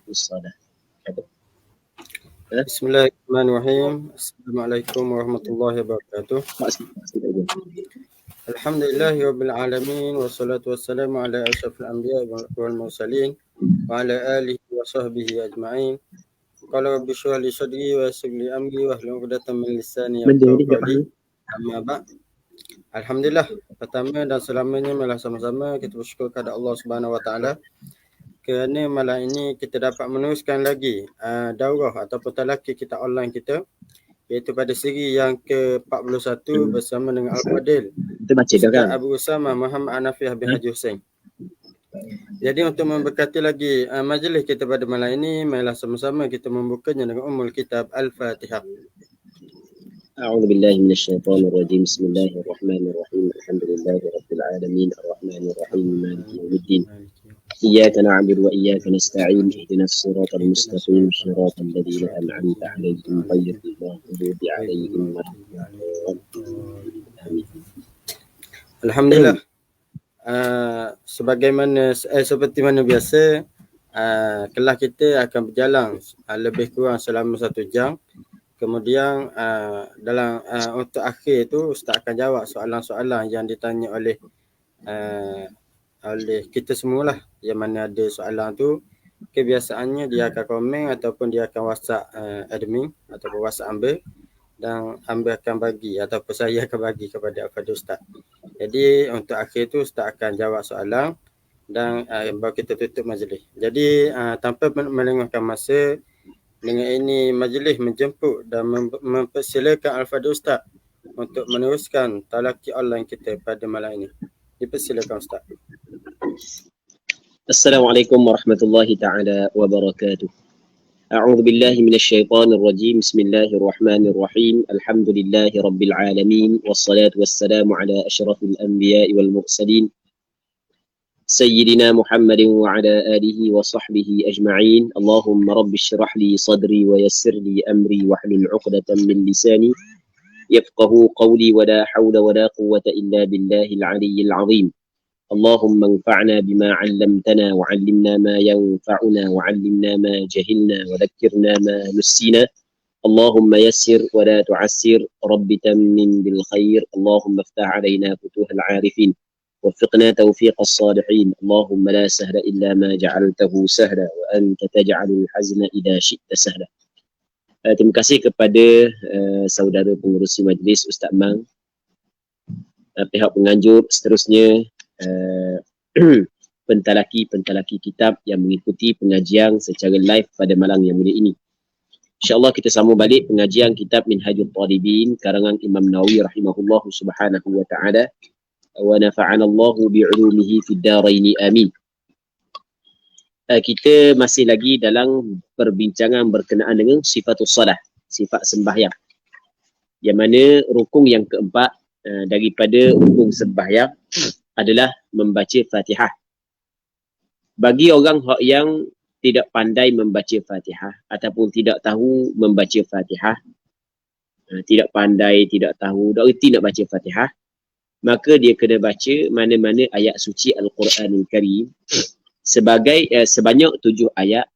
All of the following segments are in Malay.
الصلاة. بسم الله الرحمن الرحيم. السلام عليكم ورحمة الله وبركاته. الحمد لله رب العالمين والصلاة والسلام على أشرف الأنبياء والمرسلين وعلى آله وصحبه أجمعين. قال رب اشرح لي صدري ويسر لي أمري واحلل عقدة من لساني يفقهوا قولي. Amma ba'd. Alhamdulillah, pertama dan selamanya malah sama-sama kita bersyukur kepada Allah Subhanahu Wa Taala kerana malam ini kita dapat meneruskan lagi daurah ataupun talaqi kita online kita, iaitu pada siri yang ke-41 bersama dengan Al-Fadil Ustaz Abu Usama Muhammad Hanafiah bin Haji Hussein. Jadi untuk memberkati lagi majlis kita pada malam ini, marilah sama-sama kita membukanya dengan Ummul Kitab Al-Fatihah. أعوذ بالله من الشيطان الرجيم. بسم الله الرحمن الرحيم. الحمد لله رب العالمين الرحمن الرحيم مالك يوم الدين. إياك نعبد وإياك نستعين. اهدنا الصراط المستقيم صراط الذين أنعمت عليهم غير المغضوب عليهم ولا الضالين. Alhamdulillah. Seperti mana biasa, kelas kita akan berjalan lebih kurang selama 1 jam. Kemudian untuk akhir tu Ustaz akan jawab soalan-soalan yang ditanya oleh kita semualah. Yang mana ada soalan tu, kebiasaannya dia akan komen ataupun dia akan WhatsApp admin ataupun WhatsApp Amber, dan Amber akan bagi ataupun saya akan bagi kepada Ustaz. Jadi untuk akhir tu Ustaz akan jawab soalan dan baru kita tutup majlis. Jadi tanpa melengahkan masa, dengan ini majlis menjemput dan mempersilakan Al-Fadil Ustaz untuk meneruskan talaqi online kita pada malam ini. Dipersilakan Ustaz. Assalamualaikum warahmatullahi taala wabarakatuh. A'udzu billahi minasyaitonir rajim. Bismillahirrahmanirrahim. Alhamdulillahi rabbil alamin wassalatu wassalamu ala asyrafil anbiya'i wal mursalin. سيدنا محمد وعلى آله وصحبه أجمعين. اللهم رب اشرح لي صدري ويسر لي أمري واحلل عقدة من لساني يفقه قولي ولا حول ولا قوة إلا بالله العلي العظيم. اللهم انفعنا بما علمتنا وعلمنا ما ينفعنا وعلمنا ما جهلنا وذكرنا ما نسينا. اللهم يسر ولا تعسر رب تمن بالخير. اللهم افتح علينا فتوح العارفين وفقنا توفيق الصالحين. اللهم لا سهل إلا ما جعلته سهلا وأنت تجعل الحزن إذا شئت سهلا. Terima kasih kepada saudara pengurusi majlis Ustaz Mang, pihak penganjur, seterusnya pentalaki kitab yang mengikuti pengajian secara live pada malam yang mulia ini. InsyaAllah kita sambung balik pengajian kitab Minhajul Talibin karangan Imam Nawawi rahimahullah subhanahu wa ta'ala. Wa nafa'ana Allahu bi'ulumihi fid daraini amin. Kita masih lagi dalam perbincangan berkenaan dengan sifatus salah, sifat sembahyang, yang mana rukun yang keempat daripada rukun sembahyang adalah membaca Fatihah. Bagi orang yang tidak pandai membaca Fatihah ataupun tidak tahu membaca Fatihah, tidak pandai, tidak tahu, tak reti nak baca Fatihah, maka dia kena baca mana-mana ayat suci Al-Quranul Karim sebanyak 7 ayat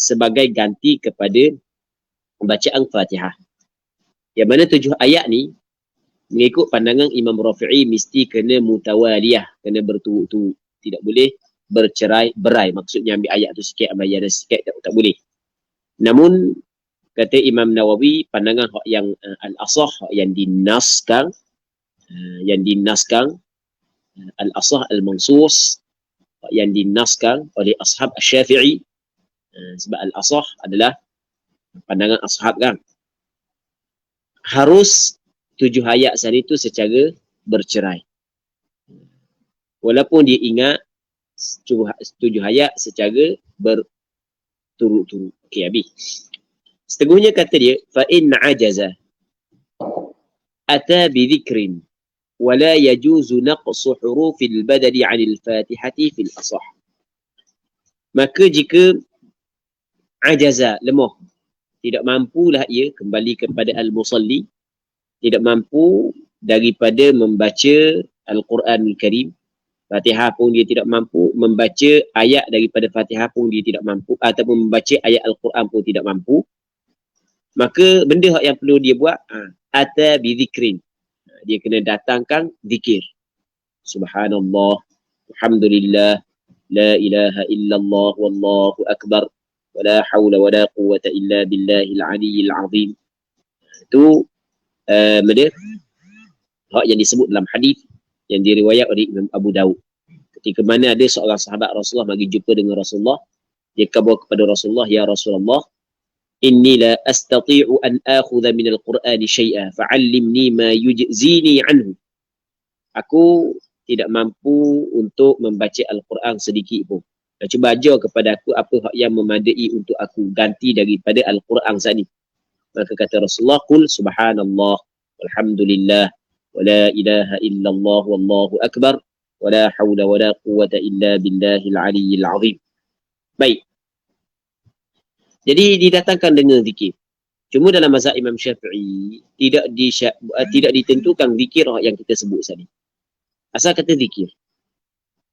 sebagai ganti kepada bacaan Fatihah. Yang mana 7 ayat ni mengikut pandangan Imam Rafi'i mesti kena mutawaliyah, kena berturut-turut, tidak boleh bercerai-berai. Maksudnya ambil ayat tu sikit, ambil ayat tu sikit, tak boleh. Namun kata Imam Nawawi, pandangan yang al-asah, yang dinaskan al-asah al-mansus, yang dinaskan oleh ashab Syafi'i, sebab al-asah adalah pandangan ashab kan, harus 7 ayat sehari itu secara bercerai, walaupun dia ingat 7 ayat secara berturut-turut. Okey, habis. Setengahnya kata dia, fa in ajaza ata bi dhikrin wa la yajuzu naqsu hurufil badali 'anil fatihati fil asah. Maka jika ajaza, lemah, tidak mampulah ia, kembali kepada al-musalli, tidak mampu daripada membaca Al-Quranul Karim, Fatihah pun dia tidak mampu, membaca ayat daripada Fatihah pun dia tidak mampu, ataupun membaca ayat Al-Quran pun tidak mampu, maka benda yang perlu dia buat, ata bizikrin. Dia kena datangkan zikir. Subhanallah, alhamdulillah, la ilaha illallah, wallahu akbar, wala hawla wala quwwata illa billahil aliyyil azim. Itu benda yang disebut dalam hadis yang diriwayat oleh Imam Abu Daud. Ketika mana ada seorang sahabat Rasulullah bagi jumpa dengan Rasulullah, dia kata kepada Rasulullah, ya Rasulullah, inni la astati'u an akhudha min al-Qur'ani syai'a fa'allimni ma yujzini anhu. Aku tidak mampu untuk membaca Al-Quran sedikit pun. Cuba ajar kepada aku apa yang memadai untuk aku ganti daripada Al-Quran saat ini. Maka kata Rasulullah, qul subhanallah, walhamdulillah, wala ilaha illallah, wallahu akbar, wala hawla wala quwwata illa billahil aliyyil azim. Baik. Jadi didatangkan dengan zikir. Cuma dalam mazhab Imam Syafi'i tidak ditentukan zikir yang kita sebut tadi. Asal kata zikir.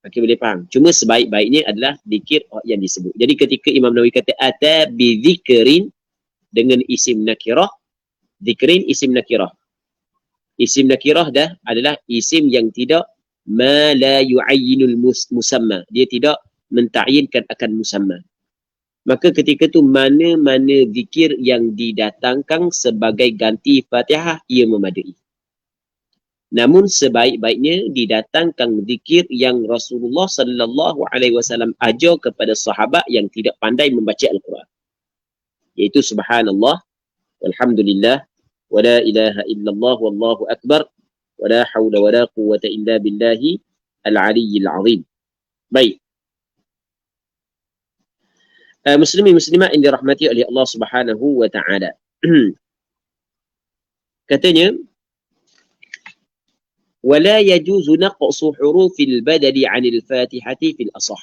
Okey, boleh faham. Cuma sebaik-baiknya adalah zikir yang disebut. Jadi ketika Imam Nawawi kata ata bi zikrin dengan isim nakirah, zikrin isim nakirah. Isim nakirah dah adalah isim yang tidak ma la yu'ayyinul musamma. Dia tidak menta'yinkan akan musamma. Maka ketika tu mana-mana zikir yang didatangkan sebagai ganti Fatihah, ia memadai. Namun sebaik-baiknya didatangkan zikir yang Rasulullah sallallahu alaihi wasallam ajar kepada sahabat yang tidak pandai membaca Al-Quran. Iaitu subhanallah, walhamdulillah, wala ilaha illallah, wallahu akbar, wala hawla wala quwwata illa billahi al-aliyyil azim. Baik. Muslimin muslimat yang dirahmati oleh Allah Subhanahu wa taala. Katanya, wala yajuzu naqsu hurufil badali 'anil Fatihati fil asah.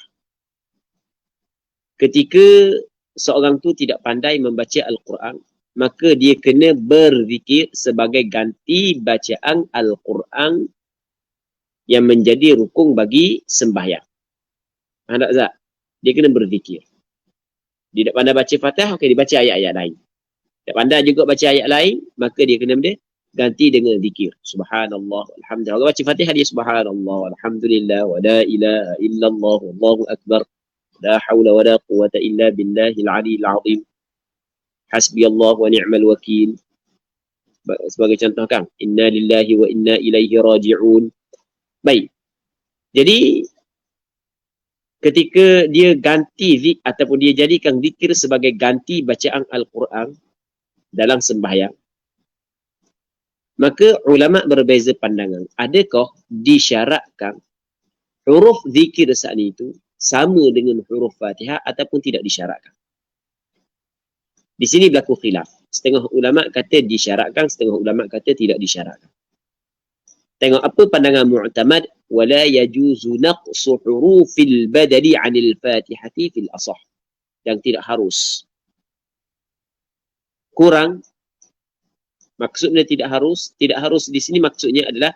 Ketika seorang tu tidak pandai membaca Al-Quran, maka dia kena berzikir sebagai ganti bacaan Al-Quran yang menjadi rukun bagi sembahyang. Faham tak, Zat? Dia kena berzikir. Dia tak pandai baca Fatihah, okey, dia baca ayat-ayat lain. Tak pandai juga baca ayat lain, maka dia kena ganti dengan zikir. Subhanallah, alhamdulillah. Kalau baca Fatihah dia subhanallah, alhamdulillah, wa la ilaha illallah, wallahu akbar, la hawla wa la quwwata illa billahil aliyyil azim. Hasbiyallah wa ni'mal wakil. Sebagai contoh kan, inna lillahi wa inna ilaihi raji'un. Baik. Jadi ketika dia ganti ataupun dia jadikan zikir sebagai ganti bacaan Al-Quran dalam sembahyang, maka ulama berbeza pandangan. Adakah disyaratkan huruf zikir saat itu sama dengan huruf Fatihah ataupun tidak disyaratkan? Di sini berlaku khilaf. Setengah ulama kata disyaratkan, setengah ulama kata tidak disyaratkan. Tengok apa pandangan mu'tamad, wala yajuzu naqsu hurufil badali 'anil Fatihati fil asah. Yang tidak harus kurang, maksudnya tidak harus di sini maksudnya adalah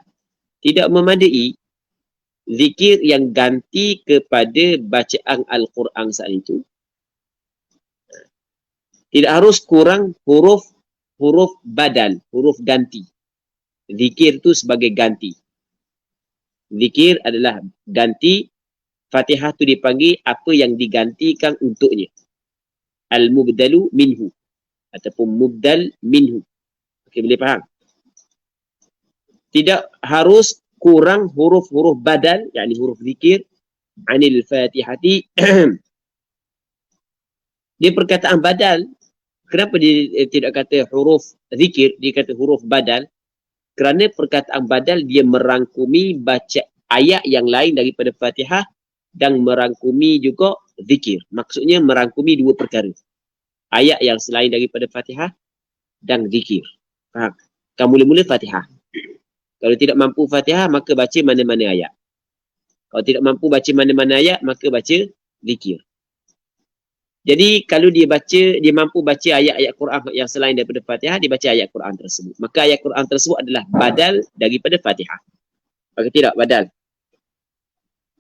tidak memadai zikir yang ganti kepada bacaan Al-Quran saat itu. Tidak harus kurang huruf badal, huruf ganti. Zikir tu sebagai ganti. Zikir adalah ganti. Fatihah tu dipanggil apa yang digantikan untuknya. Al-mubdalu minhu. Ataupun mubdal minhu. Okey, boleh faham? Tidak harus kurang huruf-huruf badal, yakni huruf zikir, anil Fatihati. Dia perkataan badal. Kenapa dia tidak kata huruf zikir, dia kata huruf badal? Kerana perkataan badal dia merangkumi baca ayat yang lain daripada Fatihah dan merangkumi juga zikir. Maksudnya merangkumi dua perkara. Ayat yang selain daripada Fatihah dan zikir. Faham? Kamu mula-mula Fatihah. Kalau tidak mampu Fatihah, maka baca mana-mana ayat. Kalau tidak mampu baca mana-mana ayat, maka baca zikir. Jadi kalau dia mampu baca ayat-ayat Quran yang selain daripada Fatihah, dia baca ayat Quran tersebut. Maka ayat Quran tersebut adalah badal daripada Fatihah. Maka tidak badal.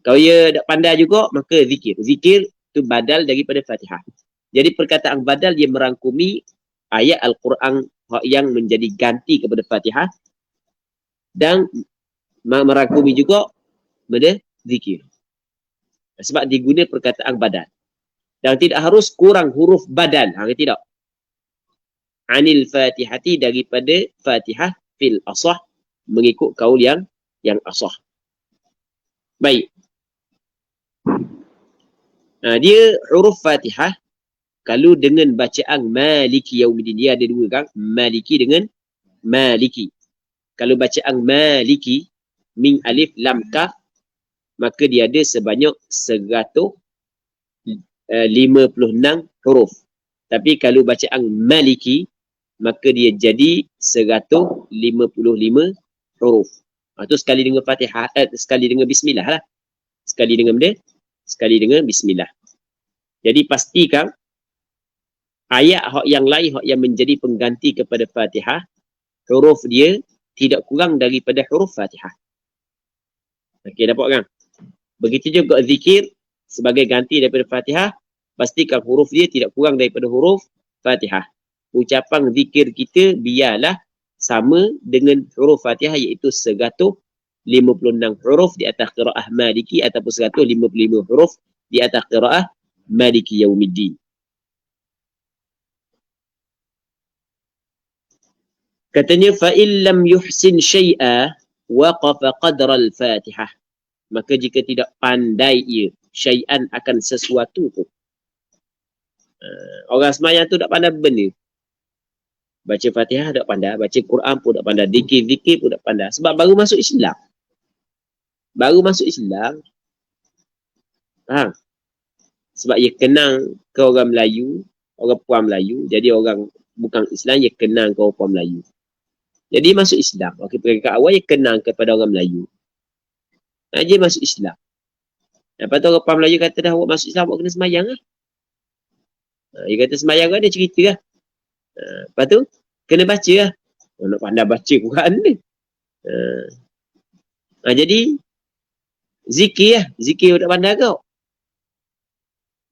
Kalau ia tak pandai juga, maka zikir. Zikir tu badal daripada Fatihah. Jadi perkataan badal dia merangkumi ayat Al-Quran yang menjadi ganti kepada Fatihah dan merangkumi juga pada zikir. Sebab diguna perkataan badal. Dan tidak harus kurang huruf badal. Tidak. Anil Fatihati daripada Fatihah fil asah mengikut kaul yang asah. Baik. Dia huruf Fatihah kalau dengan bacaan Maliki Yaumiddin, dia ada dua kan, Maliki dengan Maliki. Kalau bacaan Maliki min alif lam kaf, maka dia ada sebanyak 156 huruf. Tapi kalau bacaan Maliki, maka dia jadi 155 huruf. Itu sekali dengan Fatihah, sekali dengan Bismillah lah. Sekali dengan Bismillah. Jadi pastikan ayat yang lain yang menjadi pengganti kepada Fatihah, huruf dia tidak kurang daripada huruf Fatihah. Okey, dapat kan? Begitu juga zikir sebagai ganti daripada Fatihah, pastikan huruf dia tidak kurang daripada huruf Fatihah. Ucapan zikir kita biarlah sama dengan huruf Fatihah, iaitu 156 huruf di atas qiraah Maliki ataupun 155 huruf di atas qiraah Maliki Yaumiddin. Katanya fa'il lam yuhsin syai'a waqafa qadra al-Fatihah. Maka jika tidak pandai ia syai'an akan sesuatu pun. Orang semayang tu tak pandai benda. Baca Fatihah tak pandai, baca Quran pun tak pandai, zikir pun tak pandai. Sebab baru masuk Islam. Faham? Sebab ia kenang ke orang Melayu, orang Puan Melayu. Jadi orang bukan Islam, ia kenang ke orang Puan Melayu. Jadi masuk Islam. Okey, peringkat awal ia kenang kepada orang Melayu. Dia masuk Islam. Lepas tu orang Puan Melayu kata dah awak masuk Islam, awak kena semayang lah. Dia kata semayang kan, dia cerita lah. Lepas tu, kena baca lah. Nak pandai baca Quran ni. Jadi, zikir lah. Zikir tak pandai kau.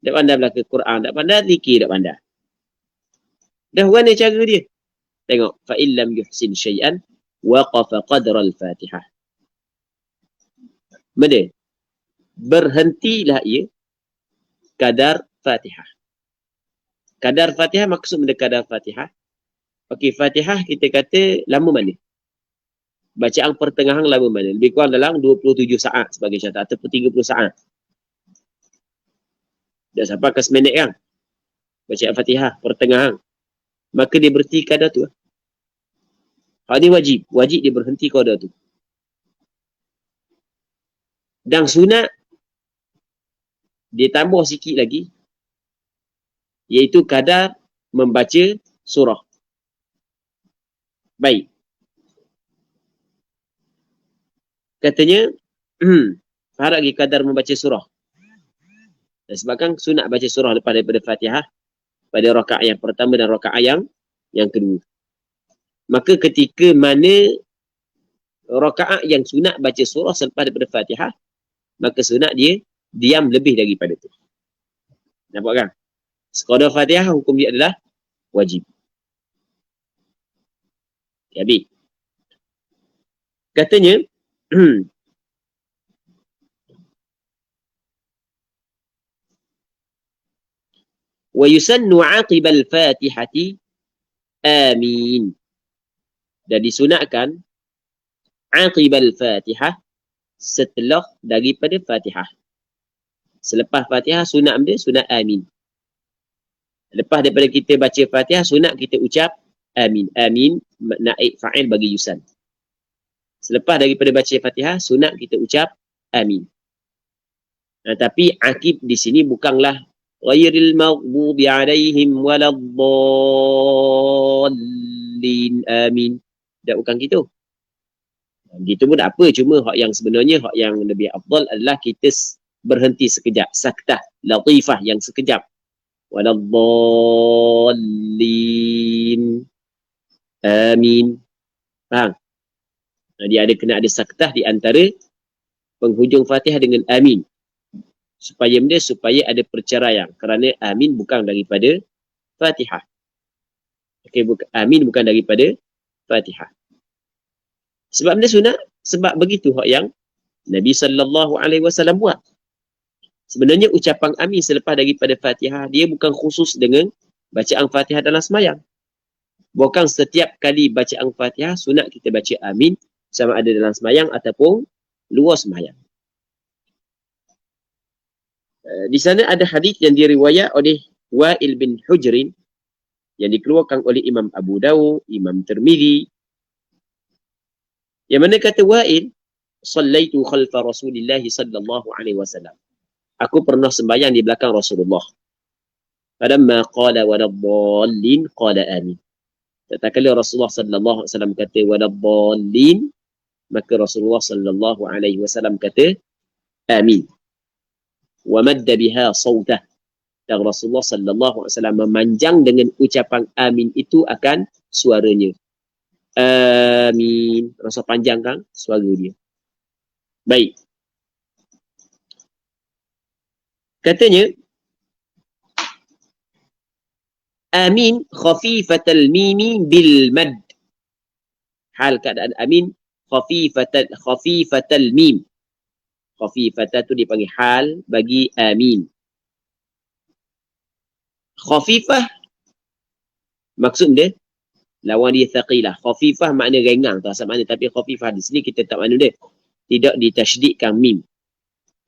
Tak pandai belaka Quran, tak pandai, zikir tak pandai. Dah mana cara dia? Tengok. فَإِنْ لَمْ يُحْسِنْ شَيْئًا وَقَفَ قَدْرَ الْفَاتِحَةِ. Mana? Berhentilah ia kadar Fatihah. Kadar Fatihah maksud benda kadar Fatihah. Okey, Fatihah kita kata lama mana? Bacaan pertengahan lama mana? Lebih kurang dalam 27 saat sebagai contoh, ataupun 30 saat. Dah sampai ke seminit kan? Bacaan Fatihah pertengahan. Maka dia berhenti kadar tu. Hal ni wajib. Wajib dia berhenti kadar tu. Dan sunat dia tambah sikit lagi, iaitu kadar membaca surah. Baik. Katanya, harap lagi kadar membaca surah. Dan sebabkan sunat baca surah lepas daripada Fatihah pada rakaat yang pertama dan rakaat yang kedua. Maka ketika mana rakaat yang sunat baca surah selepas daripada Fatihah, maka sunat dia diam lebih daripada itu. Nampak kan? Sekadar Fatihah hukum dia adalah wajib. Habis. Katanya, wa yusannu 'aqibal Fatihati amin. Dan disunatkan 'aqibal Fatihah setelah daripada Fatihah. Selepas Fatihah sunat dia sunat amin. Lepas daripada kita baca Fatihah sunat kita ucap amin. Amin naib fa'il bagi yusan. Selepas daripada baca Fatihah sunat kita ucap amin. Tapi akib di sini bukanlah ghairil maghdubi alaihim waladdallin amin. Tak, bukan gitu. Gitu pun tak apa. Cuma hak yang sebenarnya, hak yang lebih afdal adalah kita berhenti sekejap. Saktah, latifah yang sekejap. Waladdallin amin. Faham? Dia kena ada saktah di antara penghujung Fatihah dengan amin. Supaya ada perceraian. Kerana amin bukan daripada Fatihah. Okey, amin bukan daripada Fatihah. Sebab benda sunat, sebab begitu hak yang Nabi SAW buat. Sebenarnya ucapan amin selepas daripada Fatihah, dia bukan khusus dengan bacaan Fatihah dalam semayang. Bukan setiap kali bacaan Fatihah, sunat kita baca amin, sama ada dalam semayang ataupun luar semayang. Di sana ada hadis yang diriwayat oleh Wa'il bin Hujrin yang dikeluarkan oleh Imam Abu Dawud, Imam Tirmizi. Yang mana kata Wa'il, "Sallaitu khalfa Rasulillah sallallahu alaihi wasallam." Aku pernah sembahyang di belakang Rasulullah. Falamma qala waladdallin qala amin. Tatkala Rasulullah sallallahu alaihi wasallam kata waladdallin, maka Rasulullah sallallahu alaihi wasallam kata amin. Wa madda biha sautah. Dan Rasulullah sallallahu alaihi wasallam memanjang dengan ucapan amin itu akan suaranya. Amin. Rasa panjang kan suara dia. Baik. Katanya amin khafifatal mimi bil mad. Hal keadaan amin khafifatal mim. Khafifata tu dipanggil hal bagi amin. Khafifah maksud dia lawan dia thaqilah. Khafifah makna ringan tu asal makna, tapi khafifah di sini kita tak makna dia. Tidak ditasydidkan mim.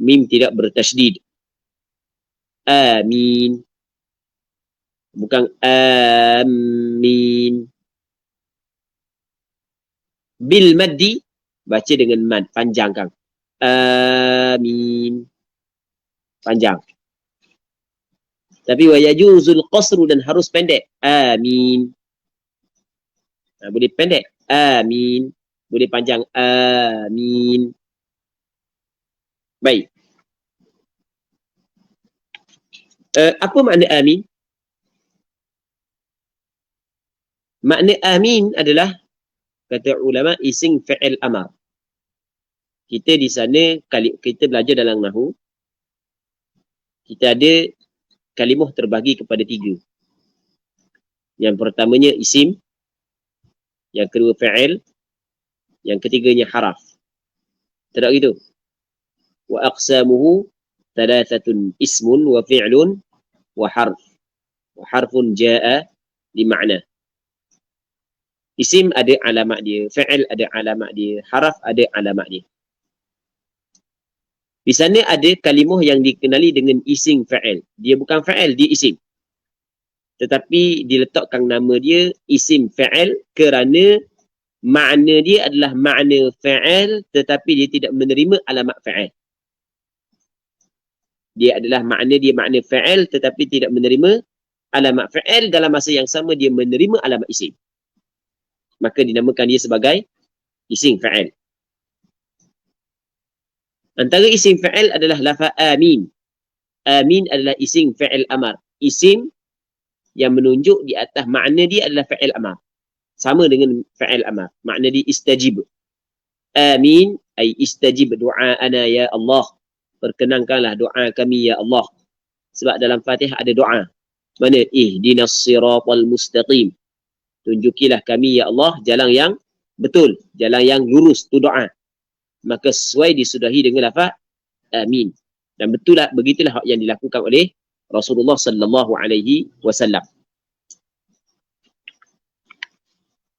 Mim tidak bertasydid. Amin. Bukan amin. Bil maddi baca dengan mad, panjang kan. Amin. Panjang. Tapi wa yajuzul qasru dan harus pendek. Amin. Boleh pendek. Amin. Boleh panjang. Amin. Baik. Apa makna amin? Makna amin adalah, kata ulama, isim fi'il amar. Kita di sana, kita belajar dalam Nahu, kita ada kalimah terbagi kepada 3. Yang pertamanya isim, yang kedua fi'il, yang ketiganya haraf. Tak gitu? Wa aqsamuhu thalathatun ismun wa fi'lun wa harf. Wa harfun ja'a li ma'na. Isim ada alamat dia, fi'il ada alamat dia, haraf ada alamat dia. Di sana ada kalimah yang dikenali dengan isim fa'il. Dia bukan fa'il, dia isim. Tetapi diletakkan nama dia isim fa'il kerana makna dia adalah makna fa'il tetapi dia tidak menerima alamat fa'il. Dia adalah makna fa'il tetapi tidak menerima alamat fa'il, dalam masa yang sama dia menerima alamat isim. Maka dinamakan dia sebagai isim fa'il. Antara isim fa'il adalah lafaz amin. Amin adalah isim fa'il amar. Isim yang menunjuk di atas makna dia adalah fa'il amar. Sama dengan fa'il amar. Makna dia istajib. Amin ay istajib du'aana ya Allah. Perkenankanlah doa kami ya Allah. Sebab dalam Fatihah ada doa. Mana? Ihdinas siratal mustaqim. Tunjukilah kami ya Allah jalan yang betul, jalan yang lurus, tu doa. Maka sesuai disudahi dengan lafaz amin. Dan betul lah, begitulah yang dilakukan oleh Rasulullah sallallahu alaihi wasallam.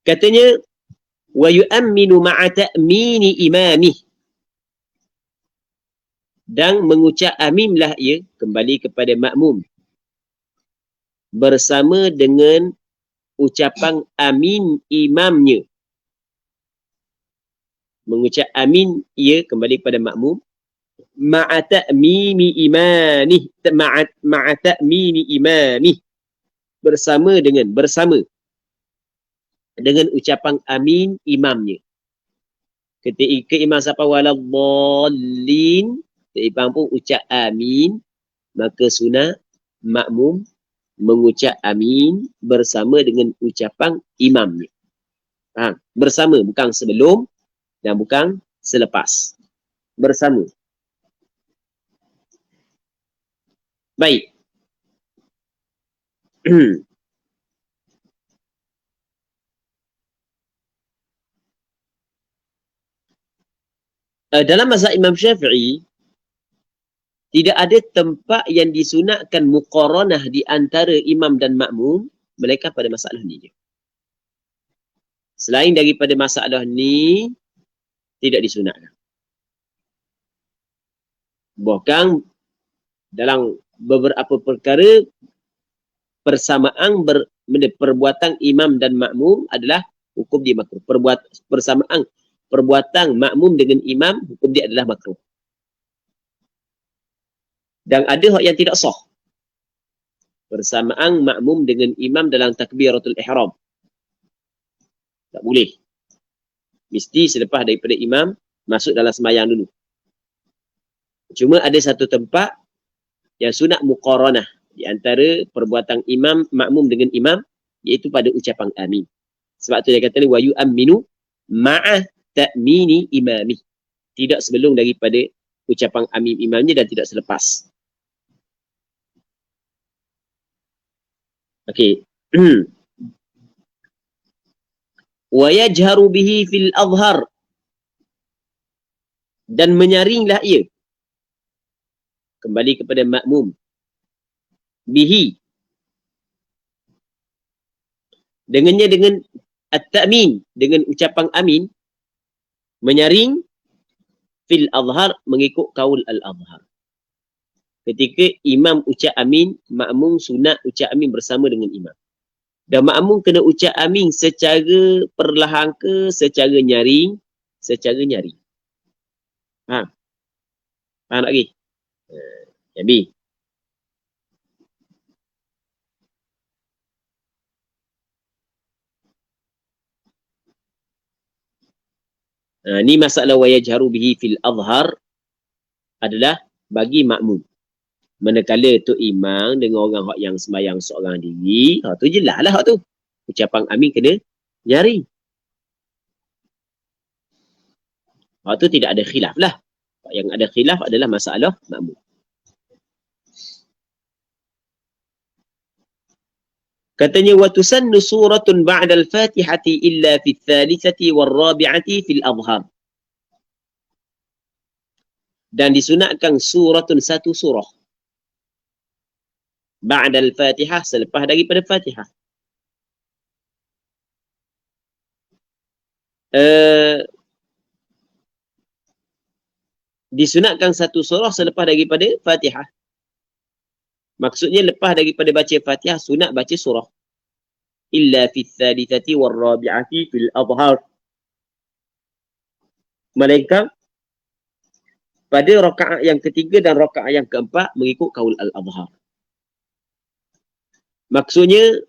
Katanya wa yu'minu ma'a ta'mini imamih. Dan mengucap aminlah ia kembali kepada makmum bersama dengan ucapan amin imamnya. Mengucap amin ia kembali kepada makmum ma'a ta'mini imamih, ma'a ta'mini imamih, bersama dengan ucapan amin imamnya. Ketika imam siapa waladdallin, imam pun ucap amin, maka sunat makmum mengucap amin bersama dengan ucapan imamnya. Bersama, bukan sebelum dan bukan selepas. bersama. Baik. Dalam mazhab Imam Syafi'i, tidak ada tempat yang disunatkan muqaranah di antara imam dan makmum, melainkan pada masalah ni je. Selain daripada masalah ni, tidak disunatkan. Bahkan dalam beberapa perkara, persamaan perbuatan imam dan makmum adalah hukum dia makruh. Perbuatan makmum dengan imam, hukum dia adalah makruh. Dan ada hak yang tidak sah. Persamaan makmum dengan imam dalam takbiratul ihram. Tak boleh. Mesti selepas daripada imam, masuk dalam sembahyang dulu. Cuma ada satu tempat yang sunat muqaranah di antara perbuatan imam, makmum dengan imam, iaitu pada ucapan amin. Sebab tu dia kata ni, wa yu'amminu ma'a ta'mini imami. Tidak sebelum daripada ucapan amin imamnya dan tidak selepas. Okey. Wa yajharu bihi fil azhar. Dan menyaringlah ia. Kembali kepada makmum. Bihi. Dengannya dengan at-ta'min. Dengan ucapan amin. Menyaring fil azhar mengikut kaul al-azhar. Ketika imam ucap amin, makmum sunat ucap amin bersama dengan imam. Dan makmum kena ucap amin secara perlahan ke, secara nyaring, secara nyaring. Faham? Faham lagi? Yabi. Ni masalah wa yajharu bihi fil azhar adalah bagi makmum. Manakala tu imam dengan orang hak yang sembahyang seorang diri, tu jelas lah hak tu. Ucapan amin kena nyari. Hak tu tidak ada khilaf lah. Hak yang ada khilaf adalah masalah makmum. Katanya wa tusannu suratun ba'da al-Fatihati illa fi ats-tsalitsati war-rabi'ati fil azhar. Dan disunatkan suratun, satu surah ba'da al-Fatihah, selepas daripada Fatihah. Disunatkan satu surah selepas daripada Fatihah. Maksudnya lepas daripada baca Fatihah, sunat baca surah. Illa fi ats-tsalitsati war-rabi'ati fil azhar. Melainkan pada rakaat yang ketiga dan rakaat yang keempat mengikut kaul al-azhar. Maksudnya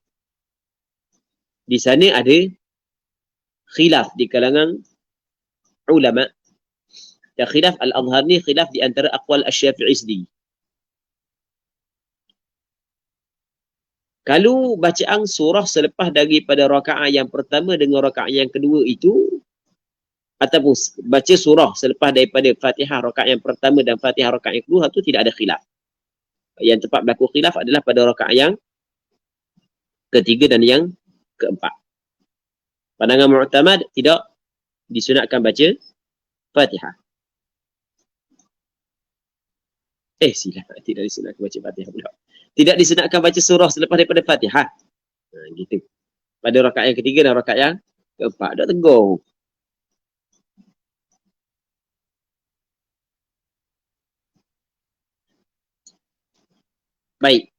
di sana ada khilaf di kalangan ulama. Dan khilaf al-azhar ni khilaf di antara aqwal asy-Syafi'i sendiri. Kalau bacaan surah selepas daripada rakaat yang pertama dengan rakaat yang kedua itu, ataupun baca surah selepas daripada Fatihah rakaat yang pertama dan Fatihah rakaat yang kedua, itu tidak ada khilaf. Yang tepat berlaku khilaf adalah pada rakaat yang ketiga dan yang keempat. Pandangan mu'tamad tidak disunatkan baca Fatihah. Silap, tidak disunatkan baca Fatihah pula. Tidak disunatkan baca surah selepas daripada Fatihah. Gitu. Pada rakaat yang ketiga dan rakaat yang keempat. Dah tegur. Baik.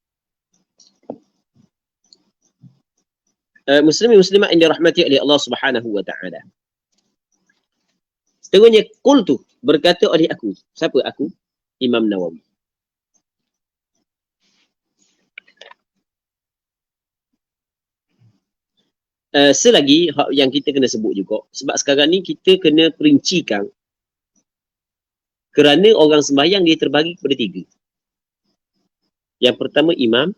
Muslimin muslimat yang dirahmati oleh Allah Subhanahu wa taala. Seterusnya qultu, berkata oleh aku. Siapa aku? Imam Nawawi. Selagi yang kita kena sebut juga, sebab sekarang ni kita kena perincikan kerana orang sembahyang dia terbagi kepada tiga. Yang pertama imam,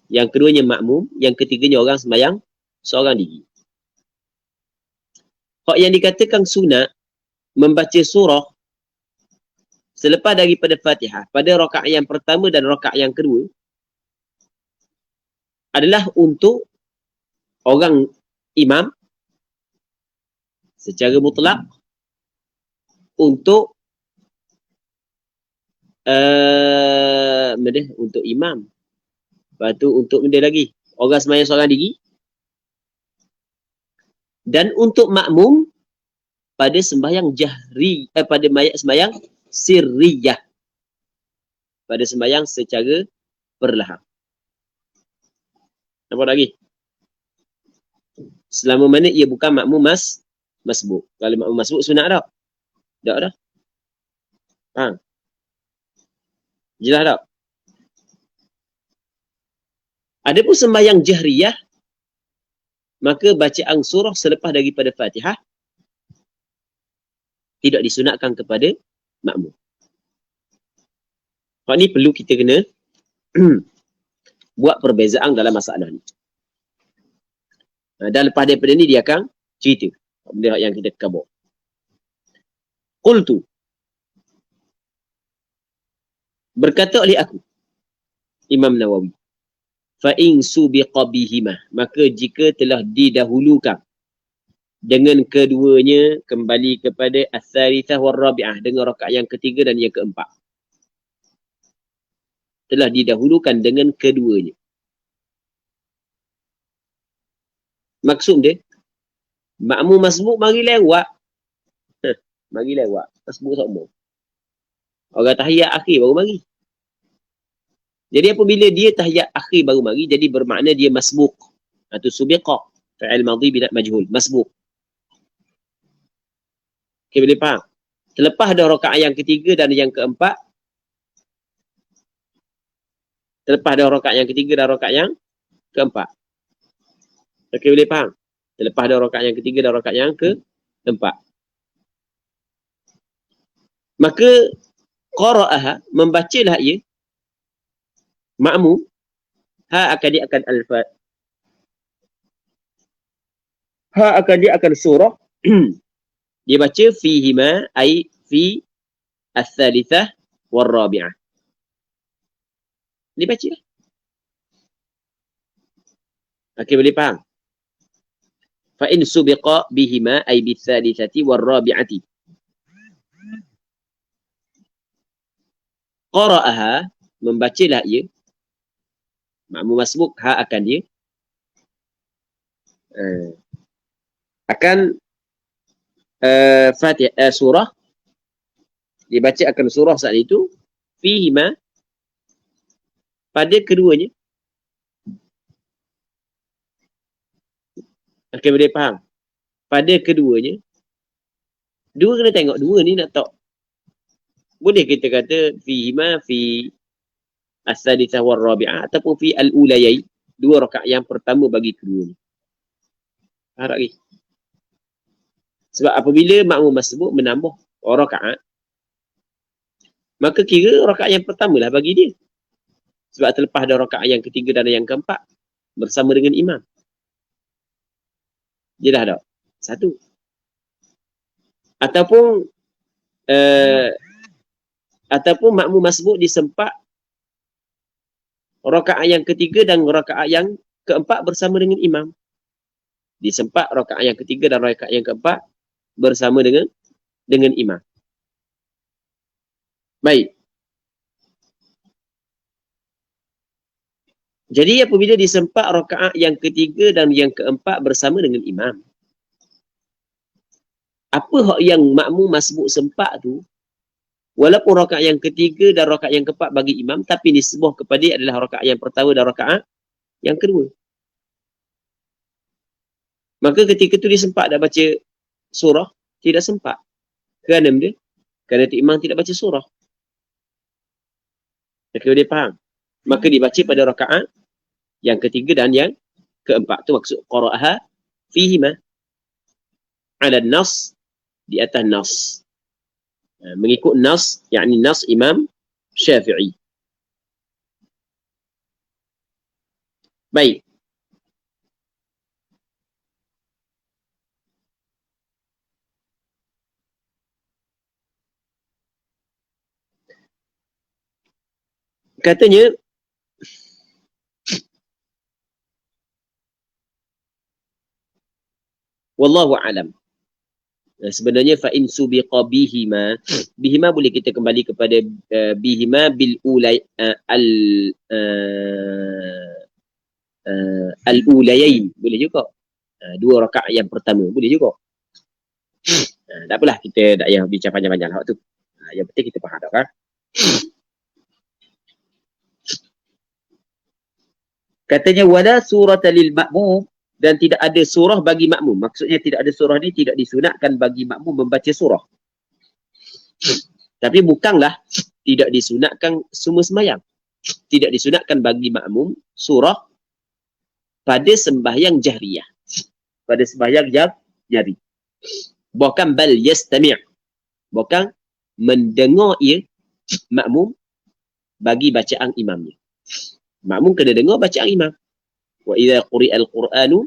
yang keduanya makmum, yang ketiganya orang sembahyang seorang diri. Hak yang dikatakan sunat membaca surah selepas daripada Fatihah pada rakaat yang pertama dan rakaat yang kedua adalah untuk orang imam secara mutlak, untuk untuk imam. Lepas tu untuk benda lagi, orang sembahyang seorang diri, dan untuk makmum pada sembahyang jahri, pada sembahyang sirriyah, pada sembahyang secara perlahan. Nampak lagi? Selama mana ia bukan makmum masbuk. Kalau makmum masbuk sunat tak? Tak dah. Ha. Jelas tak? Adapun sembahyang jahriyah, maka bacaan surah selepas daripada Fatihah tidak disunatkan kepada makmum. Hal ni perlu kita kena buat perbezaan dalam masalah ni. Dan lepas daripada ni dia akan cerita benda yang kita kabur. Qultu, berkata oleh aku, Imam Nawawi, fa in subiqa bihima, maka jika telah didahulukan dengan keduanya, kembali kepada as-salitsah war rabi'ah, dengan rakaat yang ketiga dan yang keempat. Telah didahulukan dengan keduanya. Maksud dia, makmum masbuk mari lewat. Mari lewat. Masbuk semua. Orang tahiyat akhir baru mari. Jadi apabila dia tahiyat akhir baru mari, jadi bermakna dia masbuk. Atau subiqa. Fa'il madhi bila majhul. Masbuk. Okay, boleh faham? Selepas ada rakaat yang ketiga dan yang keempat, selepas ada rakaat yang ketiga dan rakaat yang keempat. Okey, boleh faham? Selepas ada rakaat yang ketiga dan rakaat yang keempat. Maka qara'aha, membacalah ia, makmum, ha akan dia akan al-fat. Ha akan dia akan surah. Dia baca fihima, ai fi as-salitsah war rabi'ah. Dia baca. Okey, boleh faham? Fa in subiqa bihima ay bis-salitsati war rabi'ati. Qara'aha, membacalah ia, makmum masbuk, ha akan dia akan Fatihah, surah, dibaca akan surah saat itu fihima, pada keduanya. Okey, boleh faham? Pada keduanya. Dua kena tengok, dua ni nak tahu. Boleh kita kata fihima fi as-sadisah war rabi'ah ataupun fi al-ulayai, dua rakaat yang pertama bagi kedua ni. Harap lagi. Sebab apabila makmum masbuk menambah rakaat, maka kira rakaat yang pertama lah bagi dia. Sebab terlepas ada rakaat yang ketiga dan yang keempat bersama dengan imam. Jelas tak? Satu. Ataupun makmum masbuk disempat rakaat yang ketiga dan rakaat yang keempat bersama dengan imam. Disempat rakaat yang ketiga dan rakaat yang keempat bersama dengan imam. Baik. Jadi apabila disempat rakaat yang ketiga dan yang keempat bersama dengan imam, apa hak yang makmum masbuk sempat tu, walaupun rakaat yang ketiga dan rakaat yang keempat bagi imam, tapi nisbah kepada adalah rakaat yang pertama dan rakaat yang kedua. Maka ketika tu dia sempat dah baca surah, tidak sempat. Kerana dia? Kerana imam tidak baca surah. Kalau dia faham, maka dibaca pada rakaat yang ketiga dan yang keempat. Tu maksud qara'aha fihima ala nas, di atas nas. Mengikut nas, yakni nas Imam Syafi'i. Baik. Katanya wallahu alam. Sebenarnya fa in subiqa bihima, bihima boleh kita kembali kepada bihima bil ulay al al-ulayain, boleh juga. Dua rakaat yang pertama boleh juga. Tak apalah, kita tak payah bincang panjang-panjang lah waktu. Yang penting kita faham tak kan? Katanya wala surata lil ma'mum, dan tidak ada surah bagi makmum. Maksudnya tidak ada surah ni tidak disunatkan bagi makmum membaca surah. Tapi bukanlah tidak disunatkan semua sembahyang. Tidak disunatkan bagi makmum surah pada sembahyang jahriyah. Pada sembahyang jahri. Bahkan bal yastami'. Bahkan mendengar ia makmum bagi bacaan imamnya. Makmum kena dengar bacaan imam. Wa idza quri'al Qur'anu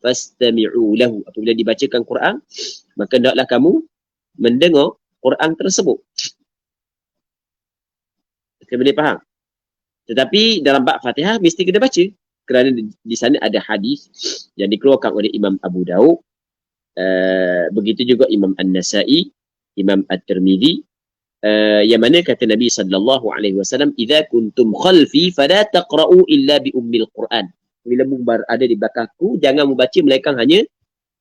fastami'u lahu. Apabila dibacakan Quran, maka hendaklah kamu mendengar Quran tersebut. Kita boleh faham. Tetapi dalam bab Fatihah mesti kena baca. Kerana di sana ada hadis yang dikeluarkan oleh Imam Abu Daud. Begitu juga Imam An-Nasa'i, Imam At-Tirmidzi, yang mana kata Nabi sallallahu alaihi wasallam, "Idza kuntum khalfi fala taqra'u illa bi ummil Quran." Bila berada di belakangku, jangan membaca melainkan hanya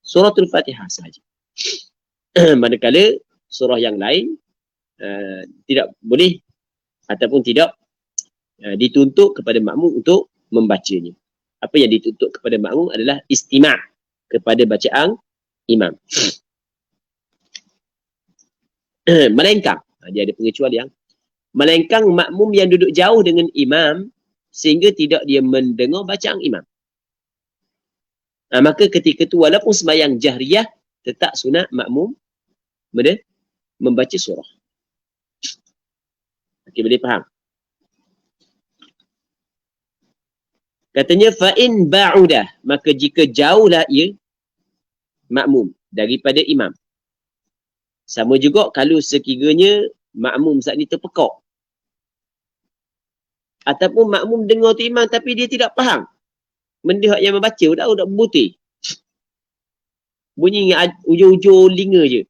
suratul Fatihah sahaja. Manakala surah yang lain tidak boleh ataupun tidak dituntut kepada makmum untuk membacanya. Apa yang dituntut kepada makmum adalah istima' kepada bacaan imam. Melainkan, dia ada pengecualian, melainkan makmum yang duduk jauh dengan imam sehingga tidak dia mendengar bacaan imam. Maka ketika itu walaupun sembahyang jahriyah, tetap sunat makmum membaca surah. Okey, boleh faham? Katanya fa'in ba'udah, maka jika jauhlah ia makmum daripada imam. Sama juga kalau sekiranya makmum saat ni terpekak. Ataupun makmum dengar tu imam tapi dia tidak faham. Benda yang membaca udah berbutir. Bunyi ujung-ujung linga je.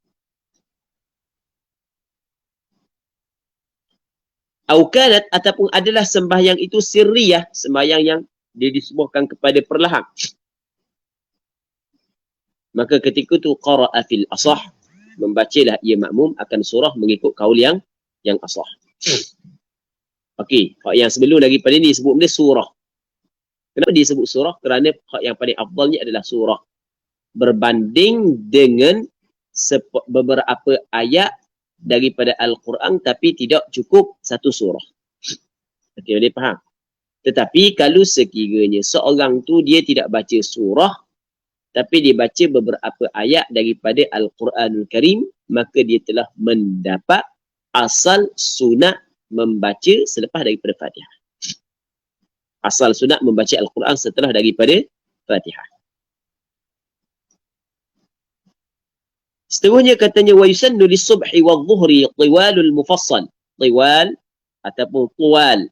Aukanat, ataupun adalah sembahyang itu sirriyah, sembahyang yang dia disubuhkan kepada perlahan. Maka ketika tu qara'a fil asah, membacalah ia makmum akan surah mengikut kaul yang asah. Okey, hak yang sebelum daripada ni sebut benda surah. Kenapa dia sebut surah? Kerana hak yang paling afdalnya adalah surah. Berbanding dengan beberapa ayat daripada Al-Quran tapi tidak cukup satu surah. Okey, boleh faham? Tetapi kalau sekiranya seorang tu dia tidak baca surah tapi dia baca beberapa ayat daripada Al-Quranul Karim, maka dia telah mendapat asal sunat membaca selepas daripada Fatihah. Asal sunat membaca Al-Quran setelah daripada Fatihah. Seterusnya katanya wa yusannu lis-subhi wadh-dhuhri tiwalul mufassal. Tiwal ataupun tuwal.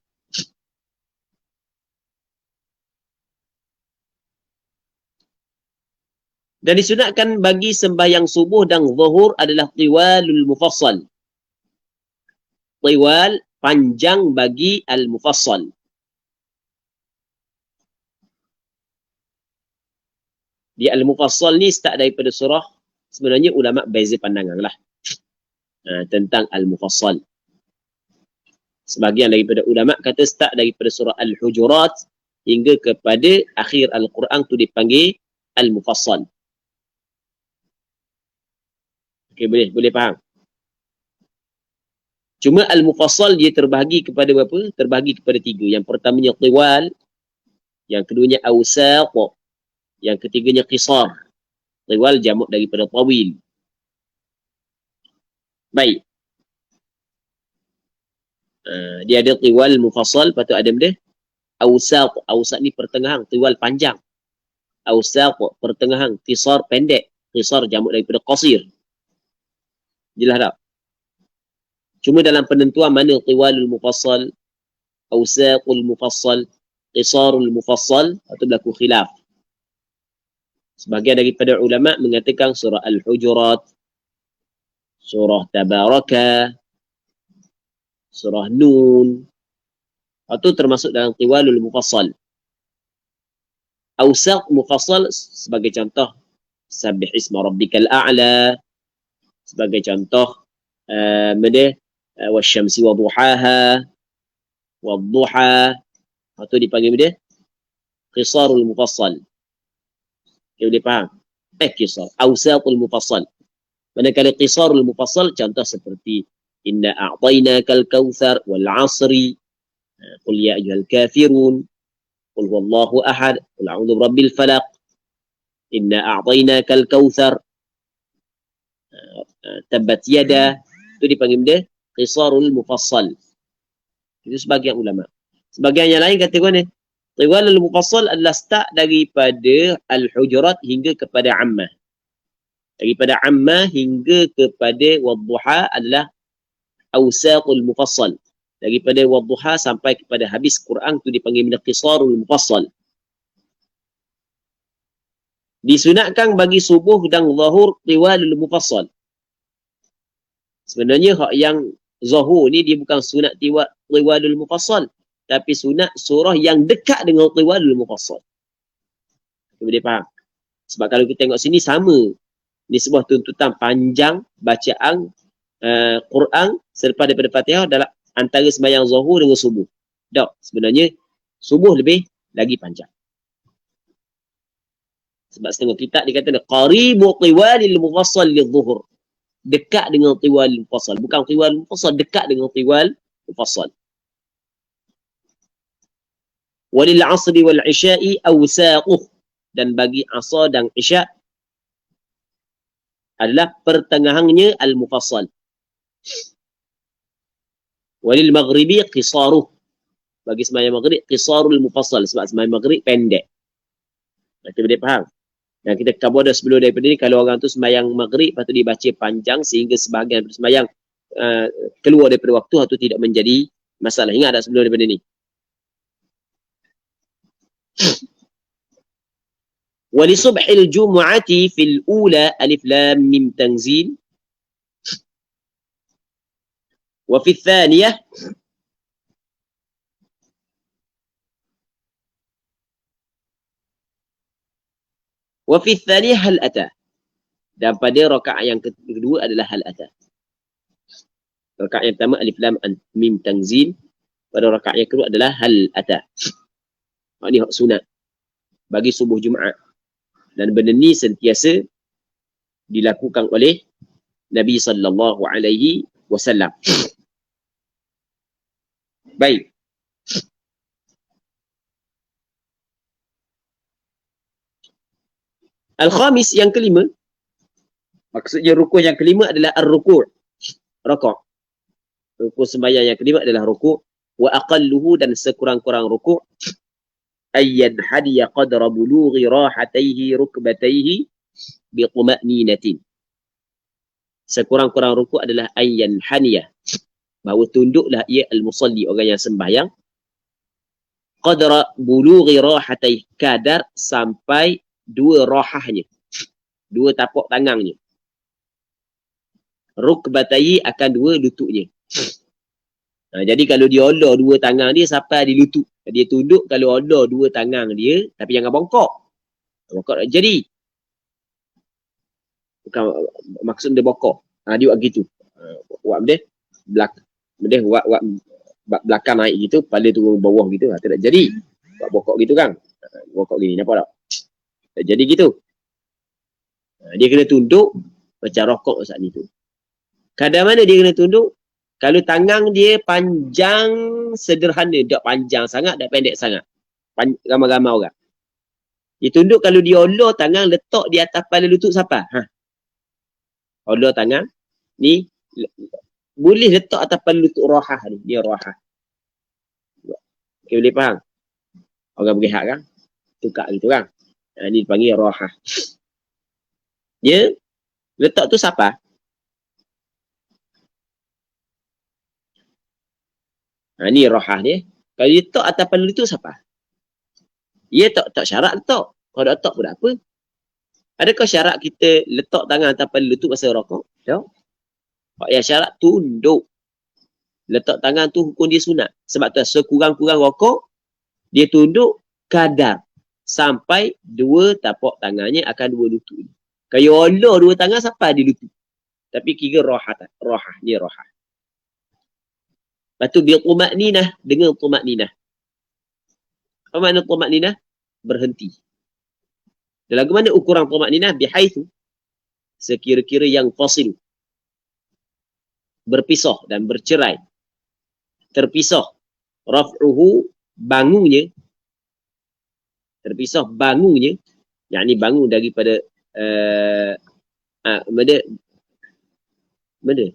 Dan disunatkan bagi sembahyang subuh dan zuhur adalah tiwalul mufassal. Tiwal, panjang bagi al-mufassal. Di al-mufassal ni start daripada surah, sebenarnya ulama beza pandangan lah tentang al-mufassal. Sebahagian daripada ulama kata start daripada surah Al-Hujurat hingga kepada akhir Al-Quran tu dipanggil al-mufassal. Okey, boleh faham. Cuma al-mufassal dia terbahagi kepada berapa? Terbahagi kepada 3. Yang pertamanya tiwal, yang keduanya awsaq, yang ketiganya qisar. Tiwal jamak daripada tawil. Baik. Dia ada tiwal mufassal, patut ada benda awsaq. Awsaq ni pertengahan, tiwal panjang. Awsaq pertengahan, qisar pendek. Qisar jamak daripada qasir. Jelas tak? Cuma dalam penentuan mana tiwalul mufassal, awsaqul mufassal, qisarul mufassal, atau berlaku khilaf. Sebagian daripada ulama mengatakan surah Al-Hujurat, surah Tabaraka, surah Nun, atau termasuk dalam tiwalul mufassal. Awsaq mufassal sebagai contoh Sabbih isma rabbikal a'la, sebagai contoh wasyamsi wa duhaha, wadduha, atau dipanggil dia qisarul mufassal. Dia boleh faham? Qisar, awsaqul mufassal. Manakala qisarul mufassal contoh seperti inna a'tainakal kautsar wal 'asri, qul ya ayyuhal kafirun, qul huwallahu ahad, qul a'udzu birabbil falaq, inna a'tainakal kautsar, tabbat yada, itu dipanggil dia qisarul mufassal. Itu sebagian ulama. Sebagian yang lain kata mana? Tiwalul mufassal adalah start daripada Al-Hujurat hingga kepada Ammah. Daripada Ammah hingga kepada Wadduha adalah awsaqul mufassal. Daripada Wadduha sampai kepada habis Quran itu dipanggil qisarul mufassal. Disunatkan bagi subuh dan zuhur tiwalul mufassal. Sebenarnya hak yang zuhur ni dia bukan sunat tiwalul mufassal, tapi sunat surah yang dekat dengan tiwalul mufassal. Boleh faham? Sebab kalau kita tengok sini sama. Ini sebuah tuntutan panjang bacaan Quran selepas daripada Fatihah dalam antara sembahyang zuhur dengan subuh. Tak, sebenarnya subuh lebih lagi panjang. Sebab setengah kitab dia kata qaribu tiwalil mufassal lidh-dhuhur. Dekat dengan tiwal mufassal, bukan tiwal mufassal, dekat dengan tiwal mufassal. Walil 'asri wal 'isya'i awsaquh, dan bagi asar dan isya' adalah pertengahannya al-mufassal. Walil maghribi qisaruh, bagi sembahyang maghrib qisarul mufassal, sebab sembahyang maghrib pendek. Kita boleh faham. Dan kita cover dah sebelum daripada ni, kalau orang tu sembahyang maghrib lepas tu dibaca panjang sehingga sebahagian sembahyang keluar daripada waktu atau tidak menjadi masalah. Ingat tak sebelum daripada ni? Wa li subhil jumu'ati fil ula alif lam mim tanzil wa fi thaniyah wa fi thaniyah hal ata, dan pada rakaat yang kedua adalah hal ata. Rakaat yang pertama alif lam mim tanzil, pada rakaat yang kedua adalah hal ata. Ini hak sunat bagi subuh Jumaat, dan benda ni sentiasa dilakukan oleh Nabi sallallahu alaihi wasallam. Baik. Al-khamis, yang kelima, maksudnya rukun yang kelima adalah ar-ruku'. Rukuk. Rukun sembahyang yang kelima adalah rukuk. Wa aqalluhu, dan sekurang-kurang rukuk, ayyan hadiya qadra bulughi rahataihi rukbataihi biquma'ninatin. Sekurang-kurang rukuk adalah ayyan haniya, bahawa tunduklah ia al-musalli, orang yang sembahyang, qadra bulughi rahataihi, kadar sampai dua rahahnya, dua tapak tangannya, rukbatai akan dua lututnya. Jadi kalau dia olah dua tangan dia sampai di lutut, dia tunduk. Kalau olah dua tangan dia, tapi jangan bongkok. Bongkok jadi. Bukan maksud dia bongkok. Dia buat gitu. Buat benda belakang naik gitu, kepala turun bawah gitu. Tak jadi. Buat bongkok gitu kan. Bongkok gini, nampak tak? Tak jadi gitu. Dia kena tunduk macam rokok saat ni tu. Kadang mana dia kena tunduk? Kalau tangan dia panjang sederhana, tak panjang sangat, tak pendek sangat. Ramai-ramai orang. Dia tunduk, kalau dia olah tangan letak di atas kepala lutut siapa? Olah tangan ni boleh letak atas kepala lutut rahah ni. Dia rahah. Okay, boleh faham? Orang berehat kan? Tukar gitu kan? Ni dipanggil rahah. Dia letak tu siapa? Ni rahah dia. Kalau dia letak atas kepala lutut siapa? Dia tak syarat letak. Kalau tak letak pun apa? Adakah syarat kita letak tangan atas kepala lutut masa rokok? Tak. Pak yang syarat tunduk. Letak tangan tu hukum dia sunat. Sebab tu sekurang-kurang rokok, dia tunduk kadar sampai dua tapak tangannya akan dua lutut. Kalau Allah dua tangan sampai di lutut. Tapi kira rahah. Dia rahah. Lepas tu bil tumakninah dengan tumakninah. Apa makna tumakninah? Berhenti. Dan lagu mana ukuran tumakninah? Bihaithu. Sekira-kira yang fasil. Berpisah dan bercerai. Terpisah. Raf'uhu, bangunnya. Terpisah bangunnya. Yang ni bangun daripada mana?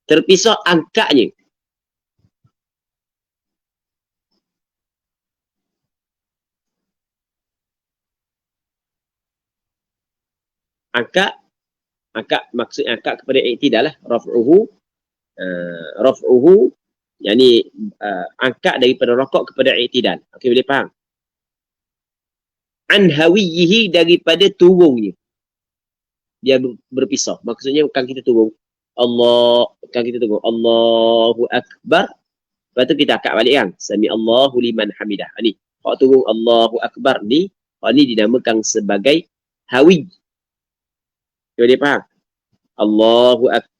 Terpisah angkatnya. Angkat maksud angkat kepada i'tidal lah. Raf'uhu yakni angkat daripada rokok kepada i'tidal. Okey, boleh faham? An hawiyihi, daripada turungnya. Dia berpisah. Maksudnya bukan kita turung. Allahu Akbar. Lepas tu kita angkat balik kan. Sami Allahu liman hamidah. Ni. Kalau turung Allahu Akbar ni, ni dinamakan sebagai hawi. Dia faham?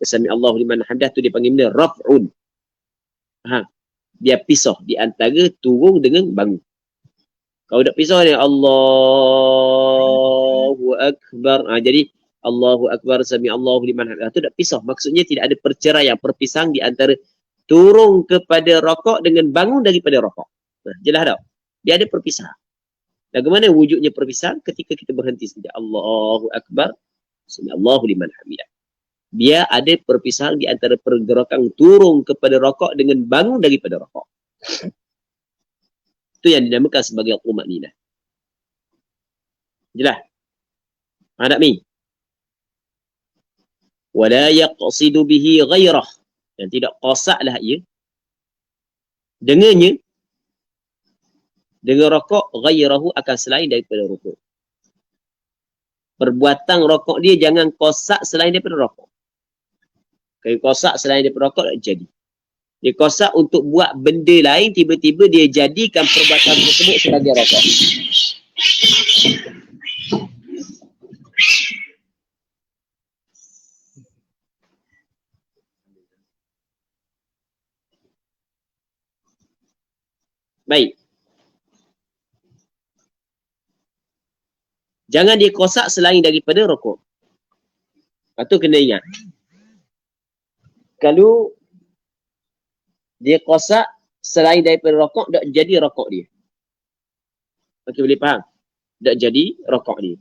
Sami Allahu liman hamidah tu dia panggil benda raf'un. Faham? Dia pisah di antara turung dengan bangun. Kalau dah pisah ni Allahu Akbar. Jadi Allahu Akbar sami Allahu liman hamidah tu dah pisah. Maksudnya tidak ada perceraian, perpisahan di antara turung kepada rokok dengan bangun daripada rokok. Jelas tak? Dia ada perpisahan. Bagaimana wujudnya perpisahan? Ketika kita berhenti saja. Allahu Akbar sami Allahu liman hamidah. Dia ada perpisahan di antara pergerakan turung kepada rokok dengan bangun daripada rokok. Itu yang dinamakan sebagai tumakninah. Jelas? Ada mi? Wala yaqsidu bihi ghairah. Yang tidak qasadlah ia dengannya, dengan rokok ghairahu, akan selain daripada rokok. Perbuatan rokok dia jangan qasad selain daripada rokok. Kalau qasad selain daripada rokok tak jadi. Dia qasad untuk buat benda lain, tiba-tiba dia jadikan perbuatan tersebut sebagai rokok. Baik. Jangan dia qasad selain daripada rokok. Lepas tu kena ingat. Kalau dia qasad selain daripada rokok, tak jadi rokok dia. Okey, boleh faham? Tak jadi rokok dia.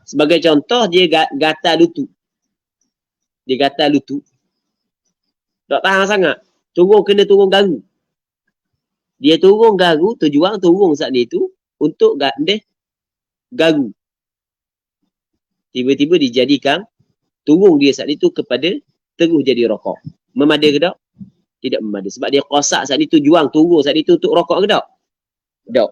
Sebagai contoh, dia gatal lutut. Dia gatal lutut. Tak tahan sangat. Kena turun garu. Dia turun garu, tujuan turun saat ni tu untuk garu. Tiba-tiba dijadikan turun dia saat itu kepada terus jadi rokok. Memada ke tak? Tidak memada. Sebab dia qasad saat itu, juang turun saat itu untuk rokok ke tak? Tak.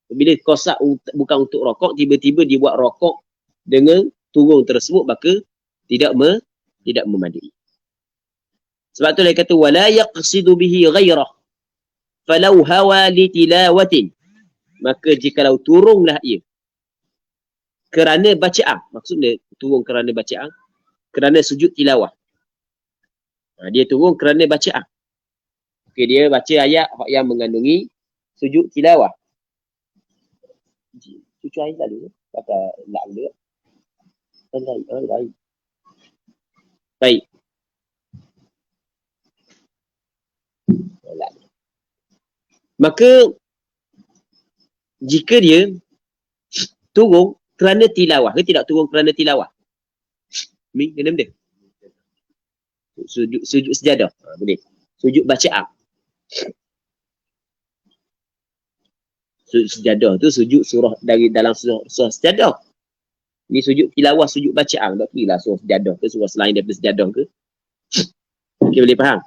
Bila qasad bukan untuk rokok, tiba-tiba dia buat rokok dengan turun tersebut, maka tidak memadai. Sebab tu dia kata wala yaqsidu bihi ghairah falau hawa li tilawatin. Maka jikalau turunlah ia kerana bacaan, maksudnya turun kerana bacaan, kerana sujud tilawah. Dia turun kerana bacaan. Okey, dia baca ayat yang mengandungi sujud tilawah. Cucu air lalu kata nak dia. Baik. Baik. Maka jika dia turun kerana tilawah, dia tidak turun kerana tilawah. Ni kena benda. Sujud sejadah. Boleh. Sujud bacaan. Sujud sejadah tu sujud surah dari dalam surah sejadah. Ni sujud tilawah, sujud bacaan. Tak kira lah surah sejadah ke surah selain daripada sejadah ke. Okay, boleh faham?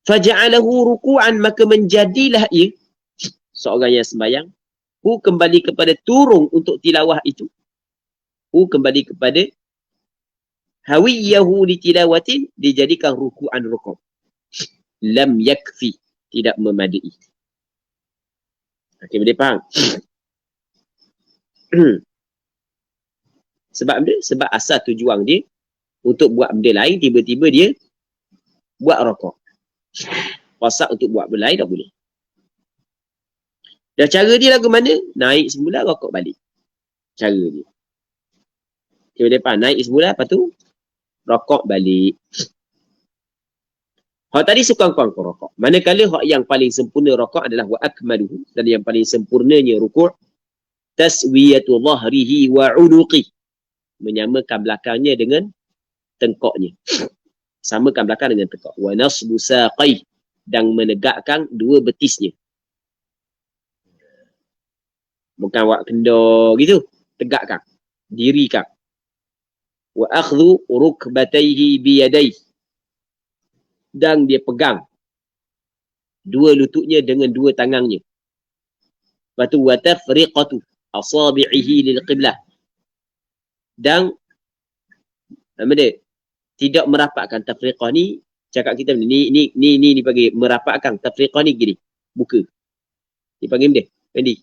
Faja'alahu ruku'an, maka menjadilah ia seorang yang sembahyang. Kembali kepada turun untuk tilawah itu. Kembali kepada hawiyahu li tilawatin, dijadikan ruku'an rukuk. Lam yakfi, tidak memadai. Okey, boleh faham? Sebab dia, sebab asal tujuan dia untuk buat benda lain, tiba-tiba dia buat rukuk. Pasal untuk buat benda lain tak boleh. Dan cara dia lagu mana? Naik semula, rokok balik. Cara dia. Okay, boleh faham? Naik semula, lepas tu rokok balik. Hak tadi sekurang-kurang rokok. Manakala hak yang paling sempurna rokok adalah wa akmaluhu. Dan yang paling sempurnanya rukuk, taswiyatu zahrihi wa unuqi. Menyamakan belakangnya dengan tengkoknya. Samakan belakang dengan tengkok. Wa nasbu saqai. Dan menegakkan dua betisnya. Bukan buat kendor gitu. Tegakkan. Dirikan. Wa akhdhu rukbatayhi biyadayhi. Dan dia pegang dua lututnya dengan dua tangannya. Lepas tu wa tafriqatu asabi'ihi lil qiblah. Dan apa dia? Tidak merapatkan tafriqah ni, cakap kita ni bagi merapatkan tafriqah ni gini. Buka. Dipanggil dia. Pendi.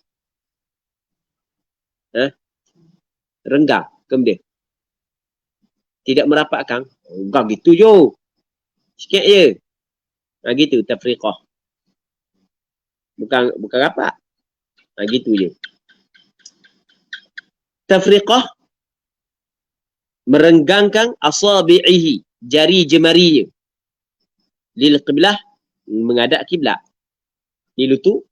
Renggang ke benda? Tidak merapatkan. Enggak gitu je. Sikit je. Gitu tafriqah. Bukan rapat. Gitu je. Tafriqah merenggangkan asabi'ihi, jari jemarinya. Lil qiblah, menghadap kiblat. Di lutut.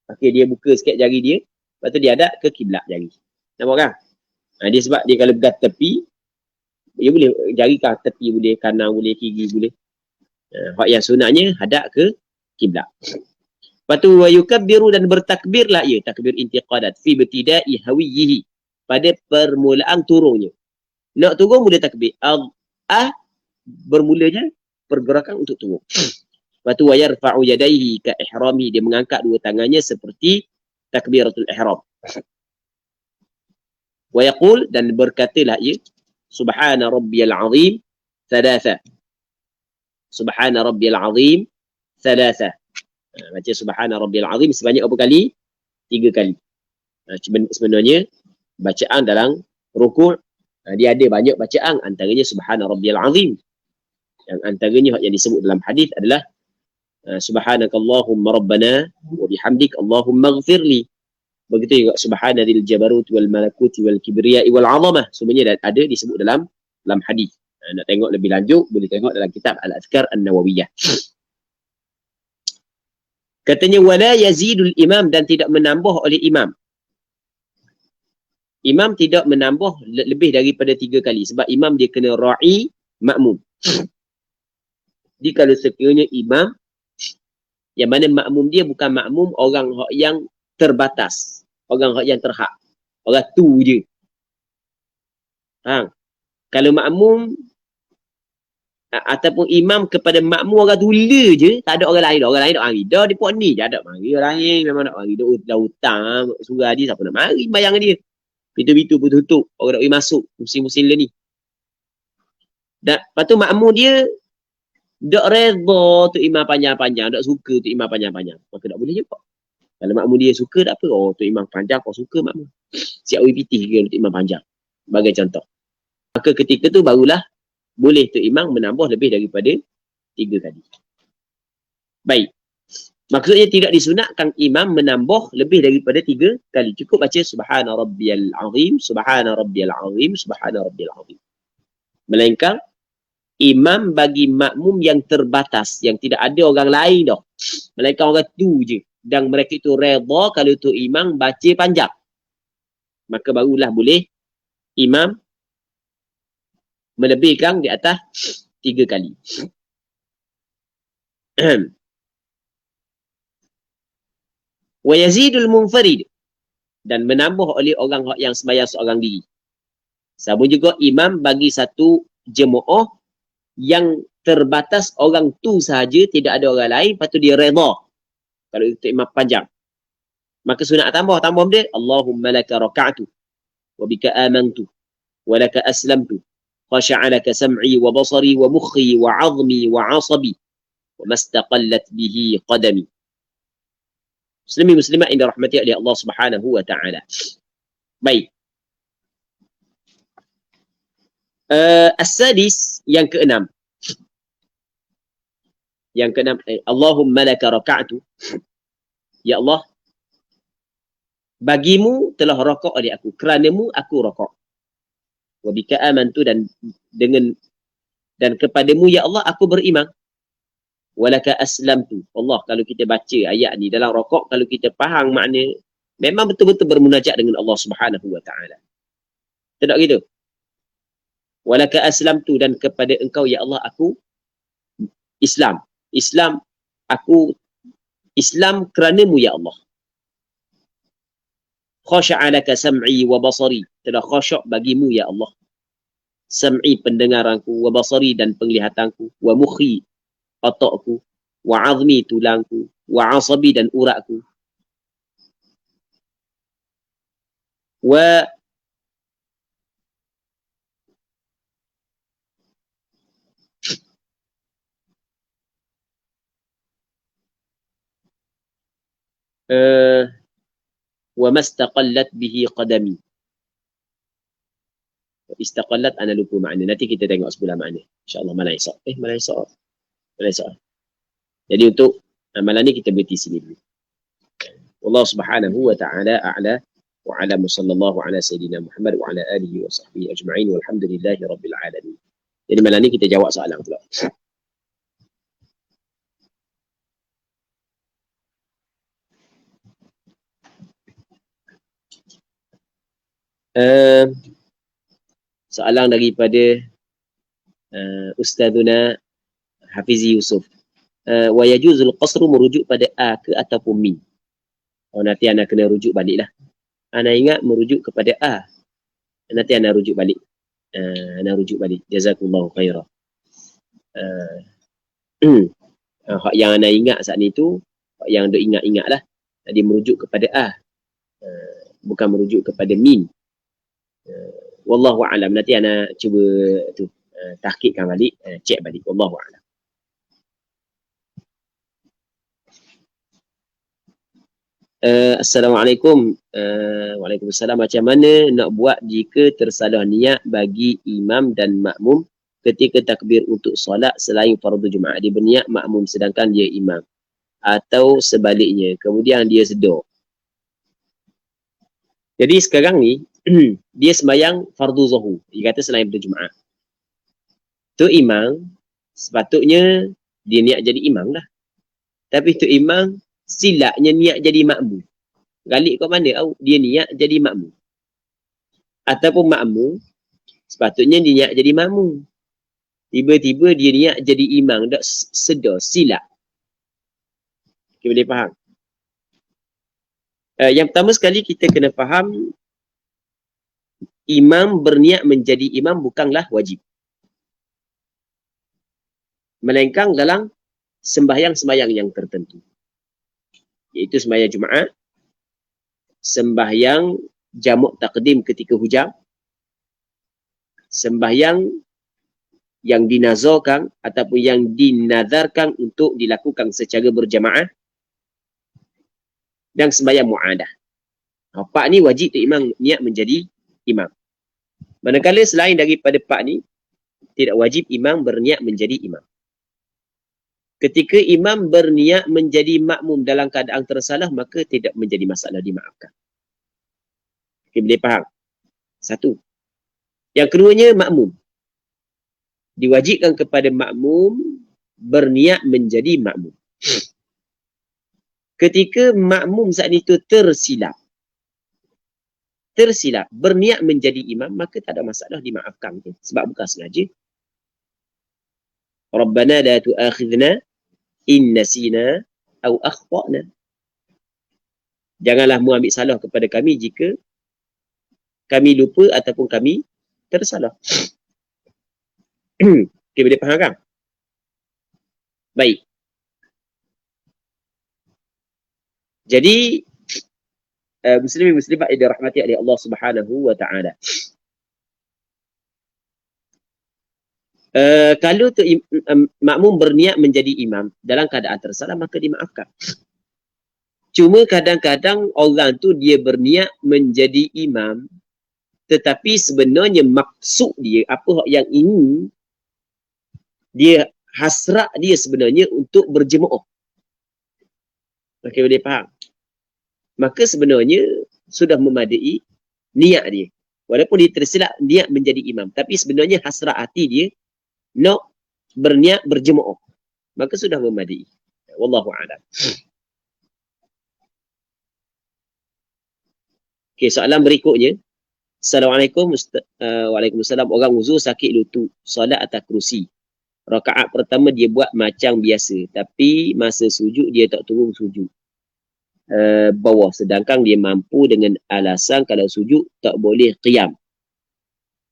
Okey, dia buka sikit jari dia. Lepas tu dia hadap ke kiblat jari. Nampak kan? Dia sebab dia kalau pegang tepi, dia boleh jari ke tepi boleh, kanan boleh, kiri boleh. Hak yang sunatnya hadap ke kiblat. Lepas tu wa yukabbiru, dan bertakbirlah ia, takbir intiqadat fi ibtida'i hawiyihi, pada permulaan turunnya. Nak turun boleh takbir. Bermulanya pergerakan untuk turun. Lepas tu wa yarfa'u yadayhi ka ihrami, dia mengangkat dua tangannya seperti takbiratul ihram. Wa yaqul, dan berkatalah ia, subhana rabbiyal azim thalatha. Subhana rabbiyal azim thalatha. Baca subhana rabbiyal azim sebanyak berapa kali? 3 kali. Sebenarnya bacaan dalam rukuk dia ada banyak bacaan, antaranya subhana rabbiyal azim. Yang antaranya yang disebut dalam hadis adalah subhanakallahumma rabbana wa bihamdik allahumma ighfirli. Begitu juga subhana dzil jabarut wal malakuti wal kibriyai wal 'azamah. Semuanya ada disebut dalam hadis. Nak tengok lebih lanjut boleh tengok dalam kitab Al-Adhkar An-Nawawiyah. Katanya wala yazidul imam, dan tidak menambah oleh imam. Imam tidak menambah lebih daripada 3 kali. Sebab imam dia kena ra'i makmum. Jadi kalau sekiranya imam, yang mana makmum dia bukan makmum orang yang terbatas. Orang yang terhad. Orang tu je. Kalau makmum ataupun imam kepada makmum orang tula je, tak ada orang lain dah. Orang lain nak mari. Dah dia puan ni, dia ada mari. Orang lain memang nak mari. Dah hutang, surah dia, siapa nak mari bayang dia. Pintu-pintu pun tutup. Orang nak pergi masuk musim-musim ni. Dan lepas tu makmum dia tak reda tu imam panjang-panjang. Tak suka tu imam panjang-panjang. Maka tak boleh juga. Kalau makmum dia suka tak apa. Oh tu imam panjang kau suka makmum. Siap pitih ke untuk imam panjang. Sebagai contoh. Maka ketika tu barulah boleh tu imam menambah lebih daripada 3 kali. Baik. Maksudnya tidak disunatkan imam menambah lebih daripada 3 kali. Cukup baca subhana rabbiyal azim, subhana rabbiyal azim, subhana rabbiyal azim. Melainkan imam bagi makmum yang terbatas, yang tidak ada orang lain dah. Melainkan orang tu je. Dan mereka itu redha kalau tu imam baca panjang. Maka barulah boleh imam melebihkan di atas 3 kali. Wa yazidul munfarid, dan menambah oleh orang yang sembahyang seorang diri. Sama juga imam bagi satu jemaah yang terbatas orang tu sahaja, tidak ada orang lain, lepas tu dia redha. Kalau itu imam panjang. Maka sunat tambah dia, Allahumma laka raka'tu, wa bika amantu, wa laka aslamtu, khasha'a laka sam'i wa basari wa mukhi wa 'azmi wa 'asabi, wa mastaqallat bihi qadami. Muslimin muslimat yang dirahmati oleh Allah Subhanahu wa taala. Baik. As-sadis, yang keenam. Yang keenam, Allahumma laka raka'tu. Ya Allah, bagimu telah rakaat oleh aku, keranamu aku rakaat. Wa bika amantu, dan kepadamu ya Allah aku beriman. Walaka aslamtu. Allah, kalau kita baca ayat ni dalam rakaat, kalau kita faham makna, memang betul-betul bermunajat dengan Allah Subhanahu wa taala. Tidak gitu? Walaka aslamtu, dan kepada engkau ya Allah aku Islam. Aku Islam keranamu ya Allah. Khasha'a laka sam'i wa basari, telah khasyuk bagimu ya Allah. Sam'i, pendengaranku, wa basari, dan penglihatanku, wa mukhi, otakku, wa 'azmi, tulangku, wa 'asabi, dan uratku, wa wa mastaqallat bihi qadami. Istaqallat, ana lupa makna. Nanti kita tengok sebelah makna. InsyaAllah malam esok. Malam esok. Jadi untuk malam ni kita berhenti sini dulu. Allah Subhanahu wa ta'ala a'la wa a'lam, sallallahu ala sayyidina Muhammad wa ala alihi wa sahbihi ajma'in walhamdulillahi rabbil alamin. Jadi malam ni kita jawab soalan pula. Soalan daripada Ustazuna Hafizi Yusuf. Wa yajuzul qasru, merujuk pada a ke ataupun min? Nanti anda kena rujuk balik lah. Anda ingat merujuk kepada a, nanti anda rujuk balik. Jazakumullahu khairah. Hak yang anda ingat saat ni tu, hak yang anda ingat lah. Tadi merujuk kepada a, bukan merujuk kepada min. Wallahu a'lam. Nanti anda cuba tu tahqiqkan balik, cek balik. Wallahu a'lam. Assalamualaikum. Waalaikumsalam. Macam mana nak buat jika tersalah niat bagi imam dan makmum ketika takbir untuk solat selain fardu Jumaat? Dia berniat makmum sedangkan dia imam, atau sebaliknya, kemudian dia sedar. Jadi sekarang ni dia sembahyang fardu zuhur, dia kata selain fardu Jumaat. Tu imam, sepatutnya dia niat jadi imam lah. Tapi tu imam silapnya niat jadi makmum. Galik kat mana? Dia niat jadi makmum. Ataupun makmum, sepatutnya dia niat jadi makmum. Tiba-tiba dia niat jadi imam, tak sedar, silap. Okay, boleh faham? Yang pertama sekali kita kena faham, imam berniat menjadi imam bukanlah wajib. Melainkan dalam sembahyang-sembahyang yang tertentu. Iaitu sembahyang Jumaat, sembahyang jamuk takdim ketika hujan, sembahyang yang dinazarkan ataupun yang dinazarkan untuk dilakukan secara berjamaah, dan sembahyang mu'adah. Empat ni wajib tu imam niat menjadi imam. Manakala selain daripada empat ni, tidak wajib imam berniat menjadi imam. Ketika imam berniat menjadi makmum dalam keadaan tersalah, maka tidak menjadi masalah, dimaafkan. Okay, boleh faham? Satu. Yang keduanya, makmum. Diwajibkan kepada makmum berniat menjadi makmum. Ketika makmum saat itu tersilap, berniat menjadi imam, maka tak ada masalah, dimaafkan. Sebab bukan sengaja. Rabbana la tu'akhidna in nasina aw akhtana. Janganlah mu ambil salah kepada kami jika kami lupa ataupun kami tersalah. Okey, boleh faham kan? Baik. Jadi muslimin muslimat yang dirahmati oleh Allah Subhanahu wa taala. Kalau tu makmum berniat menjadi imam dalam keadaan tersalah, maka dimaafkan. Cuma kadang-kadang orang tu dia berniat menjadi imam, tetapi sebenarnya maksud dia, apa yang ini, dia hasrat dia sebenarnya untuk berjemaah. Okey, boleh faham? Maka sebenarnya sudah memadai niat dia. Walaupun dia tersilap niat menjadi imam, tapi sebenarnya hasrat hati dia nak berniat berjemaah. Maka sudah memadai. Wallahu a'lam. Okey, soalan berikutnya. Assalamualaikum. Waalaikumsalam. Orang uzur sakit lutut, solat atas kerusi. Rakaat pertama dia buat macam biasa, tapi masa sujud dia tak turun sujud bawah, sedangkan dia mampu dengan alasan kalau sujud tak boleh qiyam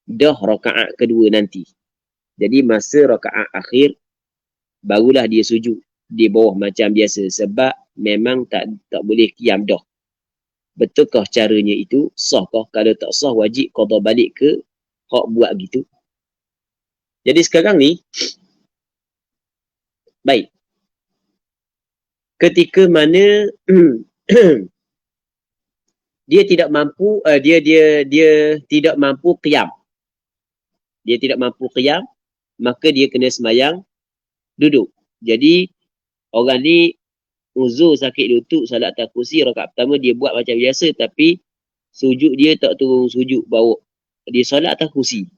dah rakaat kedua nanti. Jadi masa rakaat akhir barulah dia sujud di bawah macam biasa, sebab memang tak boleh qiyam dah. Betulkah caranya itu? Sahkah? Kalau tak sah, wajib qada balik ke hak buat gitu? Jadi sekarang ni, baik, ketika mana dia tidak mampu, dia tidak mampu qiyam, dia tidak mampu qiyam, maka dia kena sembahyang duduk. Jadi orang ni uzur sakit lutut, salat atas kursi, rakaat pertama dia buat macam biasa, tapi sujud dia tak turun sujud bawah. Dia salat atas kursi,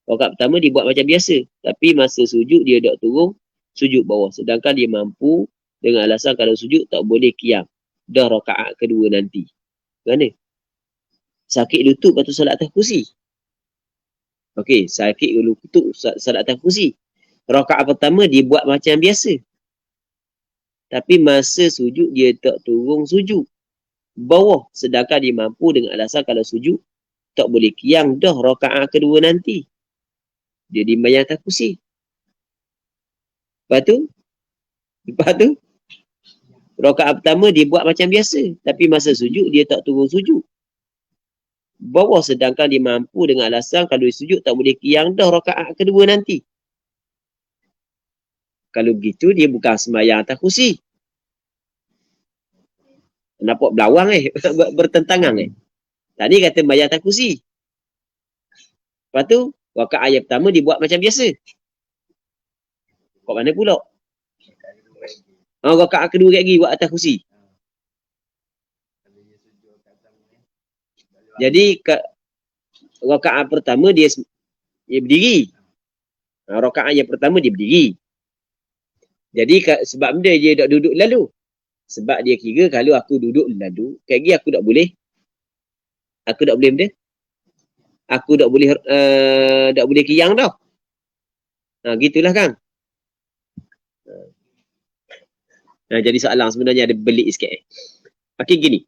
rakaat pertama dia buat macam biasa, tapi masa sujud dia tak turun sujud bawah, sedangkan dia mampu dengan alasan kalau sujud tak boleh qiyam dah rakaat kedua nanti. Mana? Sakit lutut lepas tu salat atas kursi. Okey, sakit lutut salat atas kursi. Rakaat pertama dia buat macam biasa, tapi masa sujud dia tak turun sujud bawah, sedangkan dia mampu dengan alasan kalau sujud tak boleh qiyam dah rakaat kedua nanti. Dia dimayang atas kursi. Lepas tu rakaat pertama dia buat macam biasa, tapi masa sujud dia tak turun sujud bawah, sedangkan dia mampu dengan alasan kalau dia sujud tak boleh qiyam dah rakaat kedua nanti. Kalau begitu dia bukan sembahyang atas kursi. Nampak belawang bertentangan Tadi kata sembahyang atas kursi. Lepas tu rakaat ayat pertama dia buat macam biasa. Kat mana pula? Rakaat kedua lagi buat atas kursi. Jadi rakaat pertama dia berdiri. Rakaat yang pertama dia berdiri. Jadi sebab benda dia tak duduk lalu. Sebab dia kira kalau aku duduk lalu, lagi aku tak boleh. Aku tak boleh benda. Aku tak boleh qiyam dah. Gitulah kan. Jadi soalan sebenarnya ada belik sikit. Okey, gini.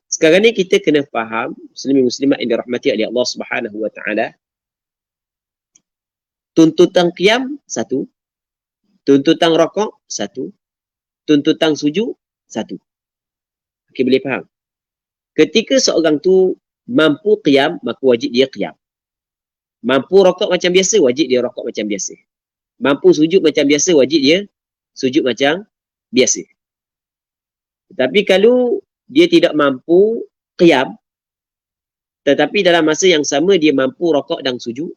Sekarang ni kita kena faham, muslimin muslimat yang dirahmati oleh Allah Subhanahu wa taala. Tuntutan qiyam satu, tuntutan rakaat satu, tuntutan sujud satu. Okey, boleh faham? Ketika seorang tu mampu qiyam, maka wajib dia qiyam. Mampu rakaat macam biasa, wajib dia rakaat macam biasa. Mampu sujud macam biasa, wajib dia sujud macam biasa. Tetapi kalau dia tidak mampu qiyam, tetapi dalam masa yang sama dia mampu rakaat dan sujud,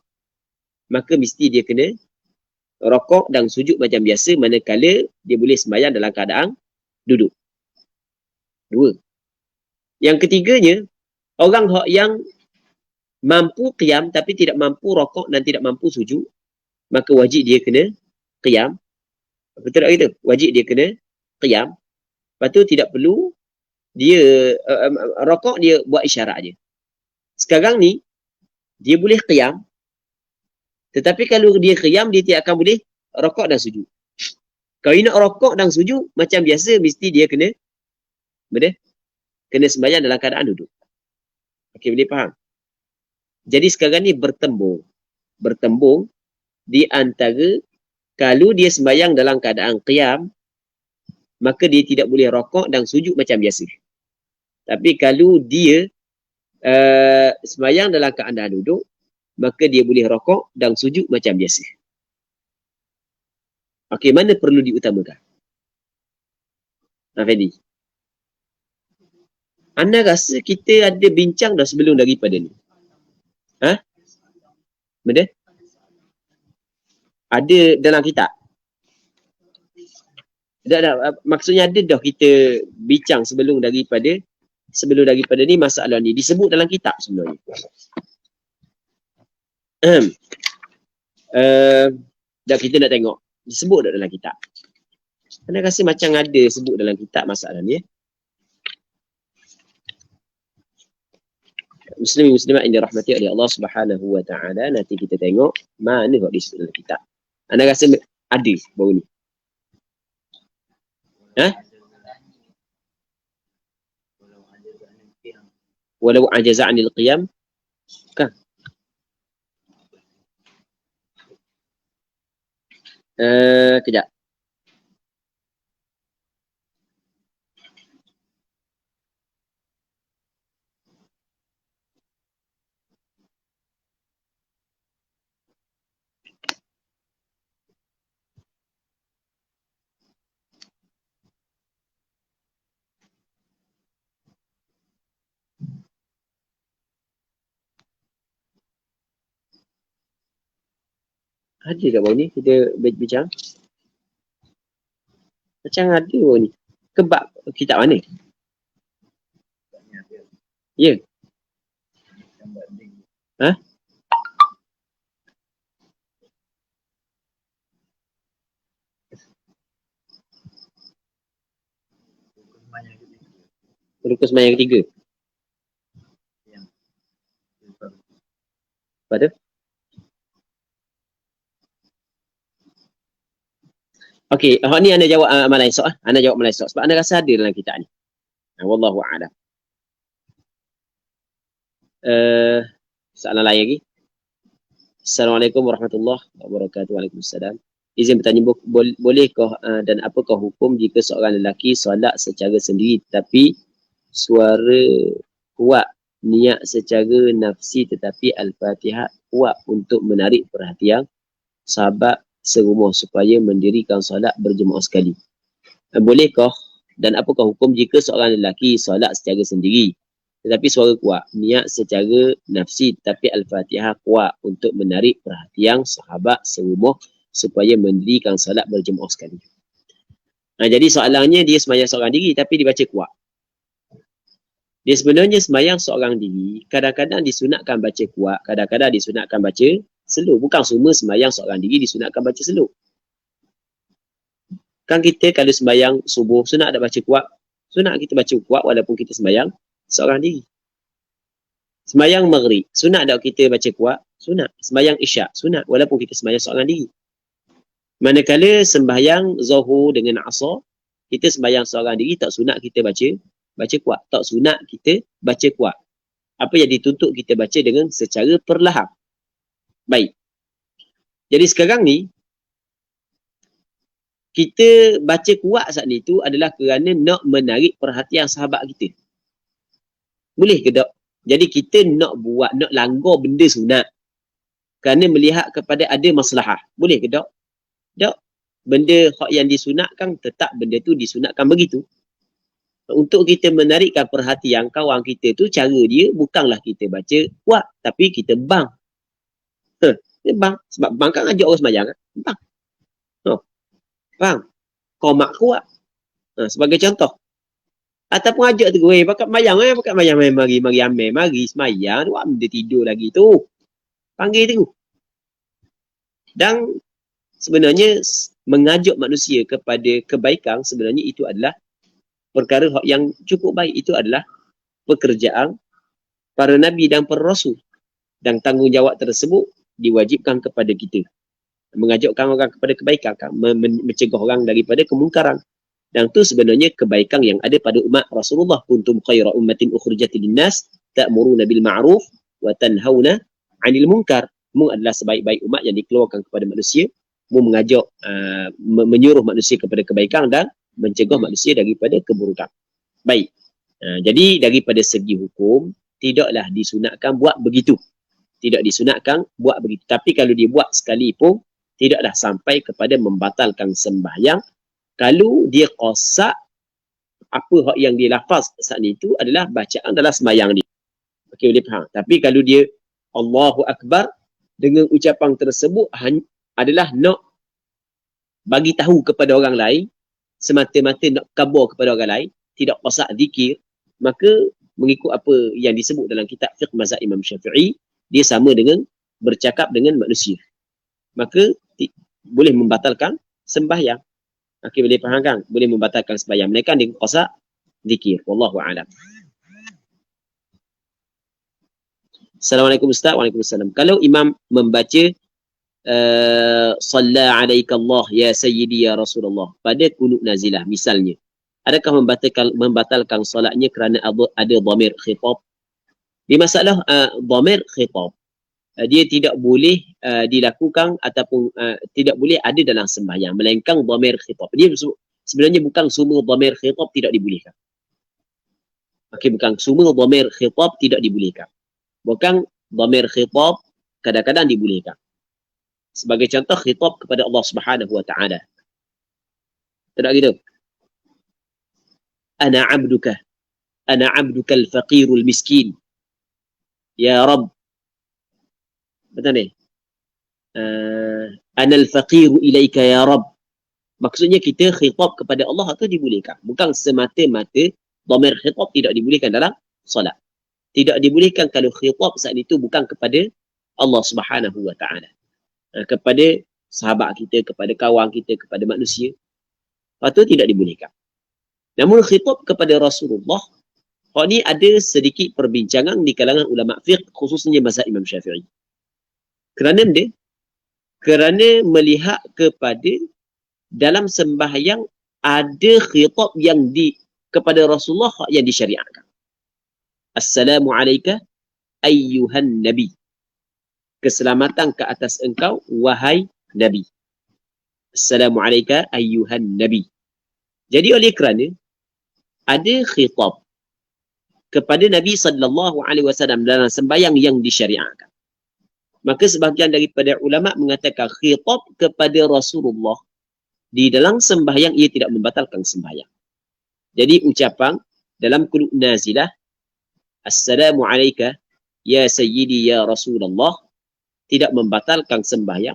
maka mesti dia kena rakaat dan sujud macam biasa, manakala dia boleh sembahyang dalam keadaan duduk. Dua. Yang ketiganya, orang yang mampu qiyam tapi tidak mampu rakaat dan tidak mampu sujud, maka wajib dia kena qiyam. Betul tak gitu? Wajib dia kena qiyam. Lepas tu tidak perlu dia rakaat, dia buat isyarat je. Sekarang ni dia boleh qiyam, tetapi kalau dia qiyam dia tidak akan boleh rakaat dan sujud. Kalau nak rakaat dan sujud macam biasa, mesti dia kena sembahyang dalam keadaan duduk. Okey, boleh faham? Jadi sekarang ni bertembung di antara kalau dia sembahyang dalam keadaan qiyam, maka dia tidak boleh rokok dan sujud macam biasa. Tapi kalau dia sembahyang dalam keadaan duduk, maka dia boleh rokok dan sujud macam biasa. Okey, mana perlu diutamakan? Fendi. Anda rasa kita ada bincang dah sebelum daripada ni? Ha? Benda? Ada dalam kitab? Maksudnya ada dah kita bincang sebelum daripada ni masalah ni disebut dalam kitab sebenarnya. Dah kita nak tengok disebut dah dalam kitab. Anda rasa macam ada sebut dalam kitab masalah ni. Muslimin muslimat yang dirahmati oleh Allah Subhanahu wa taala, nanti kita tengok mana kok disebut dalam kitab. Anda rasa ada baru ni? Ha? Walau ajaza 'anil qiyam. Kan? Kejap. Ada kat bawah ni kita bincang. Macam ada bawah ni. Kebab kitab mana? Ya. Ha? Rukun sembahyang ketiga. Pada? Okey, ni anda jawab amalan esok. Anda jawab amalan esok sebab anda rasa ada dalam kitab ni. Wallahu a'lam. Soalan lain lagi. Assalamualaikum warahmatullahi wabarakatuh. Waalaikumsalam. Izin bertanya, bolehkah dan apakah hukum jika seorang lelaki solat secara sendiri tetapi suara kuat, niat secara nafsi tetapi Al-Fatihah kuat untuk menarik perhatian sahabat serumah supaya mendirikan solat berjemaah sekali. Bolehkah dan apakah hukum jika seorang lelaki solat secara sendiri tetapi suara kuat, niat secara nafsi tetapi Al-Fatihah kuat untuk menarik perhatian sahabat serumah supaya mendirikan solat berjemaah sekali. Jadi soalannya dia sembahyang seorang diri tapi dibaca kuat. Dia sebenarnya sembahyang seorang diri, kadang-kadang disunatkan baca kuat, kadang-kadang disunatkan baca slow. Bukan semua sembahyang seorang diri disunatkan baca slow. Kan kita kalau sembahyang subuh sunat ada baca kuat, sunat kita baca kuat walaupun kita sembahyang seorang diri. Sembahyang maghrib sunat ada kita baca kuat, sunat. Sembahyang isyak sunat walaupun kita sembahyang seorang diri. Manakala sembahyang zuhur dengan asar, kita sembahyang seorang diri tak sunat kita baca kuat, tak sunat kita baca kuat. Apa yang dituntut kita baca dengan secara perlahan. Baik. Jadi sekarang ni kita baca kuat saat ni tu adalah kerana nak menarik perhatian sahabat kita. Boleh ke tak? Jadi kita nak langgar benda sunat kerana melihat kepada ada maslahah. Boleh ke tak? Tak. Benda hak yang disunatkan tetap benda tu disunatkan begitu. Untuk kita menarikkan perhatian kawan kita tu, cara dia bukanlah kita baca kuat tapi kita bang. Bang. Sebab bang kan ajak orang sembahyang kan? Bang. Bang. Kau mak kuat. Sebagai contoh. Ataupun ajak tu, pakat sembahyang mari ambil, mari sembahyang. Wah, dia tidur lagi tu. Panggil tu. Dan sebenarnya mengajak manusia kepada kebaikan sebenarnya itu adalah perkara yang cukup baik. Itu adalah pekerjaan para nabi dan para rasul. Dan tanggungjawab tersebut diwajibkan kepada kita. Mengajakkan orang kepada kebaikan, mencegah orang daripada kemungkaran. Dan itu sebenarnya kebaikan yang ada pada umat Rasulullah. Kuntum khaira ummatin ukhrijat linnas ta'muruna bil ma'ruf wa tanhauna 'anil munkar. Mu adalah sebaik-baik umat yang dikeluarkan kepada manusia. Mu mengajak, menyuruh manusia kepada kebaikan dan mencegah manusia daripada keburukan. Baik. Jadi daripada segi hukum, tidaklah disunatkan buat begitu. Tidak disunatkan buat begitu. Tapi kalau dia buat sekali pun, tidaklah sampai kepada membatalkan sembahyang. Kalau dia qasak, apa hak yang dia lafaz saat itu adalah bacaan dalam sembahyang dia. Okey, boleh faham. Tapi kalau dia Allahu Akbar, dengan ucapan tersebut adalah nak bagi tahu kepada orang lain, semata-mata nak kabar kepada orang lain, tidak qasak zikir, maka mengikut apa yang disebut dalam kitab fiqh mazhab Imam Syafi'i, dia sama dengan bercakap dengan manusia. Maka boleh membatalkan sembahyang. Okey, boleh faham kan? Boleh membatalkan sembahyang. Mereka dengan qasak zikir. Wallahu a'lam. Assalamualaikum Ustaz. Waalaikumsalam. Kalau imam membaca Salla alaika Allah ya sayyidi ya Rasulullah pada kunut nazilah misalnya, adakah membatalkan solatnya kerana ada dhamir khitab? Di masalah dhamir khitab, dia tidak boleh dilakukan ataupun tidak boleh ada dalam sembahyang, melainkan dhamir khitab. Dia sebenarnya bukan semua dhamir khitab tidak dibolehkan. Okey, bukan semua dhamir khitab tidak dibolehkan. Bukan dhamir khitab kadang-kadang dibolehkan. Sebagai contoh, khitab kepada Allah Subhanahu wa taala. Tidak gitu. Ana 'abduka al-faqirul miskin. Ya Rabb. Betul ni? Ana al-faqiru ilaika ya Rabb. Maksudnya kita khitab kepada Allah itu dibolehkan. Bukan semata-mata dhamir khitab tidak dibolehkan dalam solat. Tidak dibolehkan kalau khitab saat itu bukan kepada Allah Subhanahu wa taala. Kepada sahabat kita, kepada kawan kita, kepada manusia. Lepas tu tidak dibolehkan. Namun khitab kepada Rasulullah, hal ni ada sedikit perbincangan di kalangan ulama fiqh, khususnya mazhab Imam Syafi'i. Kerana dia? Kerana melihat kepada dalam sembahyang ada khitab yang kepada Rasulullah yang disyariatkan. Assalamualaikum ayyuhan nabi. Keselamatan ke atas engkau, wahai Nabi. Assalamualaikum ayyuhan Nabi. Jadi oleh kerana ada khitab kepada Nabi SAW dalam sembahyang yang disyariatkan, maka sebahagian daripada ulama mengatakan khitab kepada Rasulullah di dalam sembahyang ia tidak membatalkan sembahyang. Jadi ucapan dalam qunut nazilah, Assalamualaikum ya sayyidi ya Rasulullah, tidak membatalkan sembahyang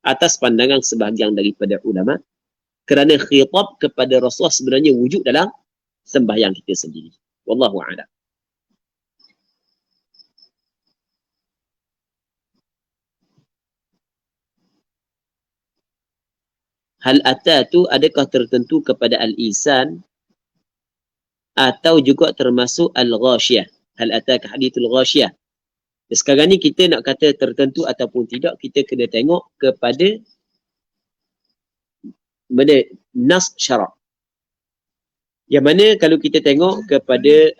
atas pandangan sebahagian daripada ulama, kerana khitab kepada Rasulullah sebenarnya wujud dalam sembahyang kita sendiri. Wallahu a'lam. Hal ata tu adakah tertentu kepada al-insan atau juga termasuk al-ghashiyah? Hal ata ka hadithul ghashiyah. Sekarang ni kita nak kata tertentu ataupun tidak, kita kena tengok kepada nas syarak. Yang mana kalau kita tengok kepada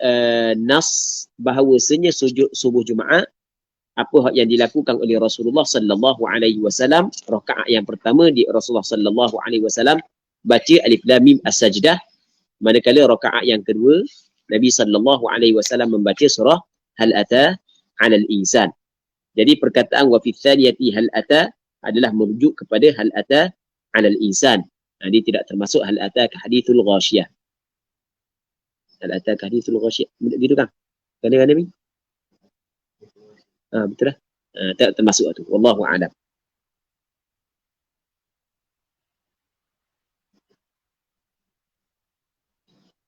nas bahawasanya sujud subuh Jumaat, apa yang dilakukan oleh Rasulullah sallallahu alaihi wasallam, rakaat yang pertama di Rasulullah sallallahu alaihi wasallam baca alif lam mim as-sajdah, manakala rakaat yang kedua Nabi sallallahu alaihi wasallam membaca surah hal ata 'alal insan. Jadi perkataan wa fi tsaniyati hal ata adalah merujuk kepada hal ata 'alal insan. Dia tidak termasuk hal ata ka hadithul ghashiyah. Hal ata ka hadithul ghashiyah. Gitu kan? Kadang-kadang ni. Betul lah. Tak termasuk tu. Wallahu a'lam.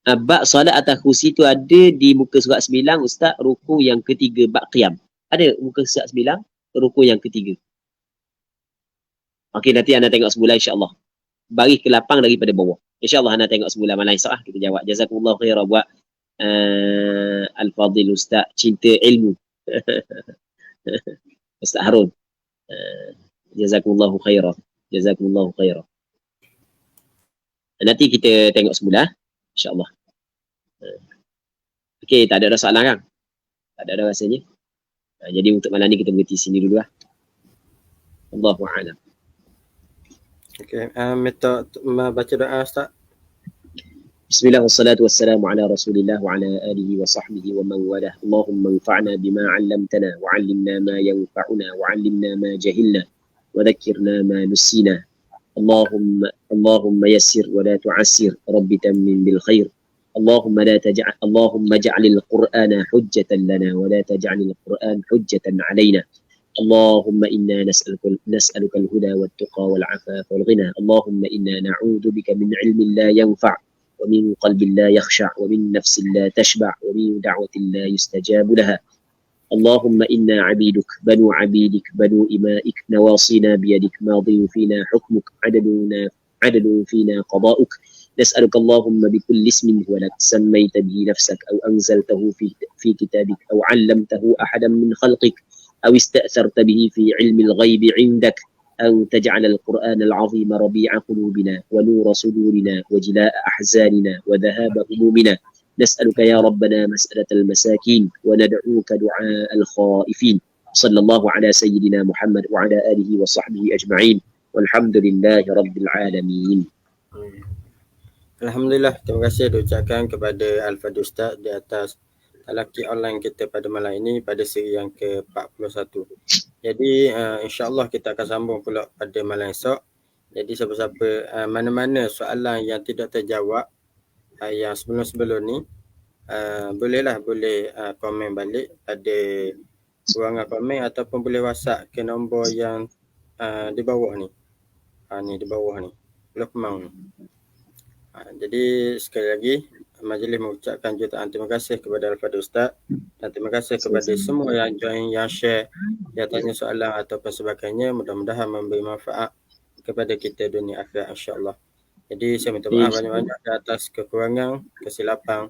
Bab solat atas kursi tu ada di muka surat 9 Ustaz, rukun yang ketiga bab qiyam. Ada muka surat 9 rukun yang ketiga. Okey, nanti anda tengok sebulan insya-Allah. Baris ke lapang daripada bawah. Insya-Allah anda tengok sebulan malam esok kita jawab. Jazakumullah khairan buat al-fadil Ustaz cinta ilmu. Ustaz Harun. Jazakumullah khairan. Jazakumullah khairan. Nanti kita tengok sebulan insya-Allah. Okey, tak ada soalan kan? Tak ada rasanya. Jadi untuk malam ni kita berhenti sini dulu lah. Allahu a'lam. Okey, minta baca doa Ustaz. بسم الله والصلاة والسلام على رسول الله وعلى آله وصحبه ومن والاه. اللهم انفعنا بما علمتنا وعلمنا ما ينفعنا وعلمنا ما جهلنا وذكرنا ما نسينا. اللهم يسر ولا تعسر، رب تمم بالخير. اللهم اجعل القرآن حجة لنا ولا تجعل القرآن حجة علينا. اللهم إنا نسألك الهدى والتقى والعفاف والغنى. اللهم إنا نعوذ بك من علم لا ينفع ومن قلب لا يخشع ومن نفس لا تشبع ومن دعوة لا يستجاب لها. اللهم إنا عبيدك بنو عبيدك بنو إمائك، نواصينا بيدك، ماض فينا حكمك، عدل فينا قضاؤك. نسألك اللهم بكل اسم هو لك سميت به نفسك أو أنزلته في كتابك أو علمته أحدا من خلقك أو استأثرت به في علم الغيب عندك أن تجعل القرآن العظيم ربيع قلوبنا ونور صدورنا وجلاء أحزاننا وذهاب همومنا. نسألك يا ربنا مسألة المساكين وندعوك دعاء الخائفين. صلى الله على سيدنا محمد وعلى آله وصحبه أجمعين والحمد لله رب العالمين. Alhamdulillah, terima kasih diucapkan kepada Al-Fadhil Ustaz di atas talaqi online kita pada malam ini pada siri yang ke-41. Jadi insya-Allah kita akan sambung pula pada malam esok. Jadi siapa-siapa mana-mana soalan yang tidak terjawab yang sebelum-sebelum ni boleh komen balik pada ruangan komen ataupun boleh WhatsApp ke nombor yang di bawah ni. Ni di bawah ni. Blok Kemang ni. Jadi sekali lagi majlis mengucapkan jutaan terima kasih kepada Al-Fadhil Ustaz dan terima kasih kepada semua yang join, yang share, yang tanya soalan ataupun sebagainya. Mudah-mudahan memberi manfaat kepada kita dunia akhirat insya-Allah. Jadi saya minta maaf banyak-banyak atas kekurangan, kesilapan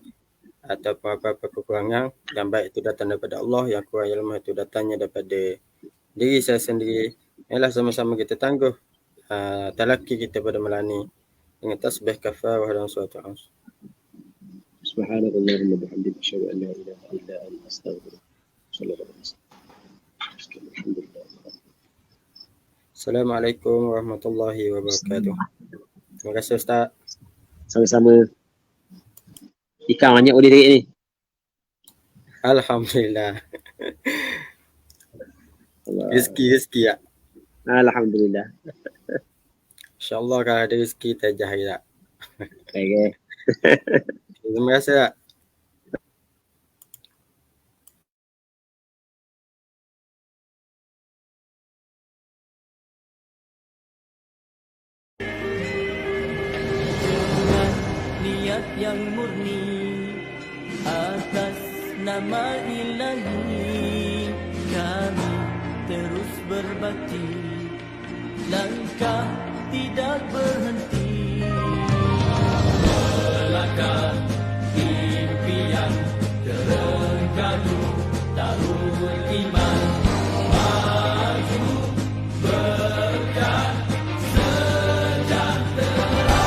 ataupun apa-apa kekurangan. Yang baik itu datang daripada Allah, yang kurang yang lemah itu datangnya daripada diri saya sendiri. Yalah, sama-sama kita tangguh talaqi kita pada malam ni dengan tasbih kafarah dan suatu aus. Subhanallahumma bihamdika asyhadu an la ilaha illa anta astaghfiruka wa atubu ilaik. Assalamualaikum warahmatullahi wabarakatuh. Terima kasih Ustaz. Sama-sama. Ikan banyak boleh tarik ni. Alhamdulillah. Rezeki ya. Alhamdulillah. InsyaAllah kalau ada rezeki tajah ya. Okay. Terima kasih tak? Niat yang murni atas nama Ilahi, kami terus berbakti, langkah tidak berhenti, melangkah impian terenggalu tarul iman, maju berkah sejahtera.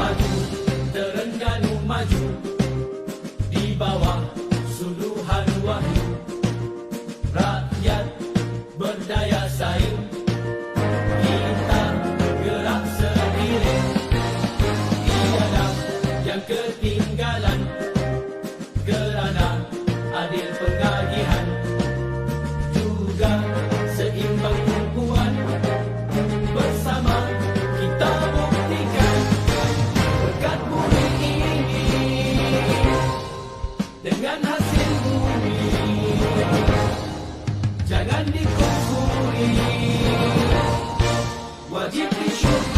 Maju Terengganu maju di bawah suluhan wahyu, rakyat berdaya saing, kita gerak seiring, tiada yang ketinggalan kerana adil pengagihan, juga seimbang tumpuan, bersama kita buktikan berkat bumi ini dengan hasil bumi. Jangan dikufuri, wajib disyukuri.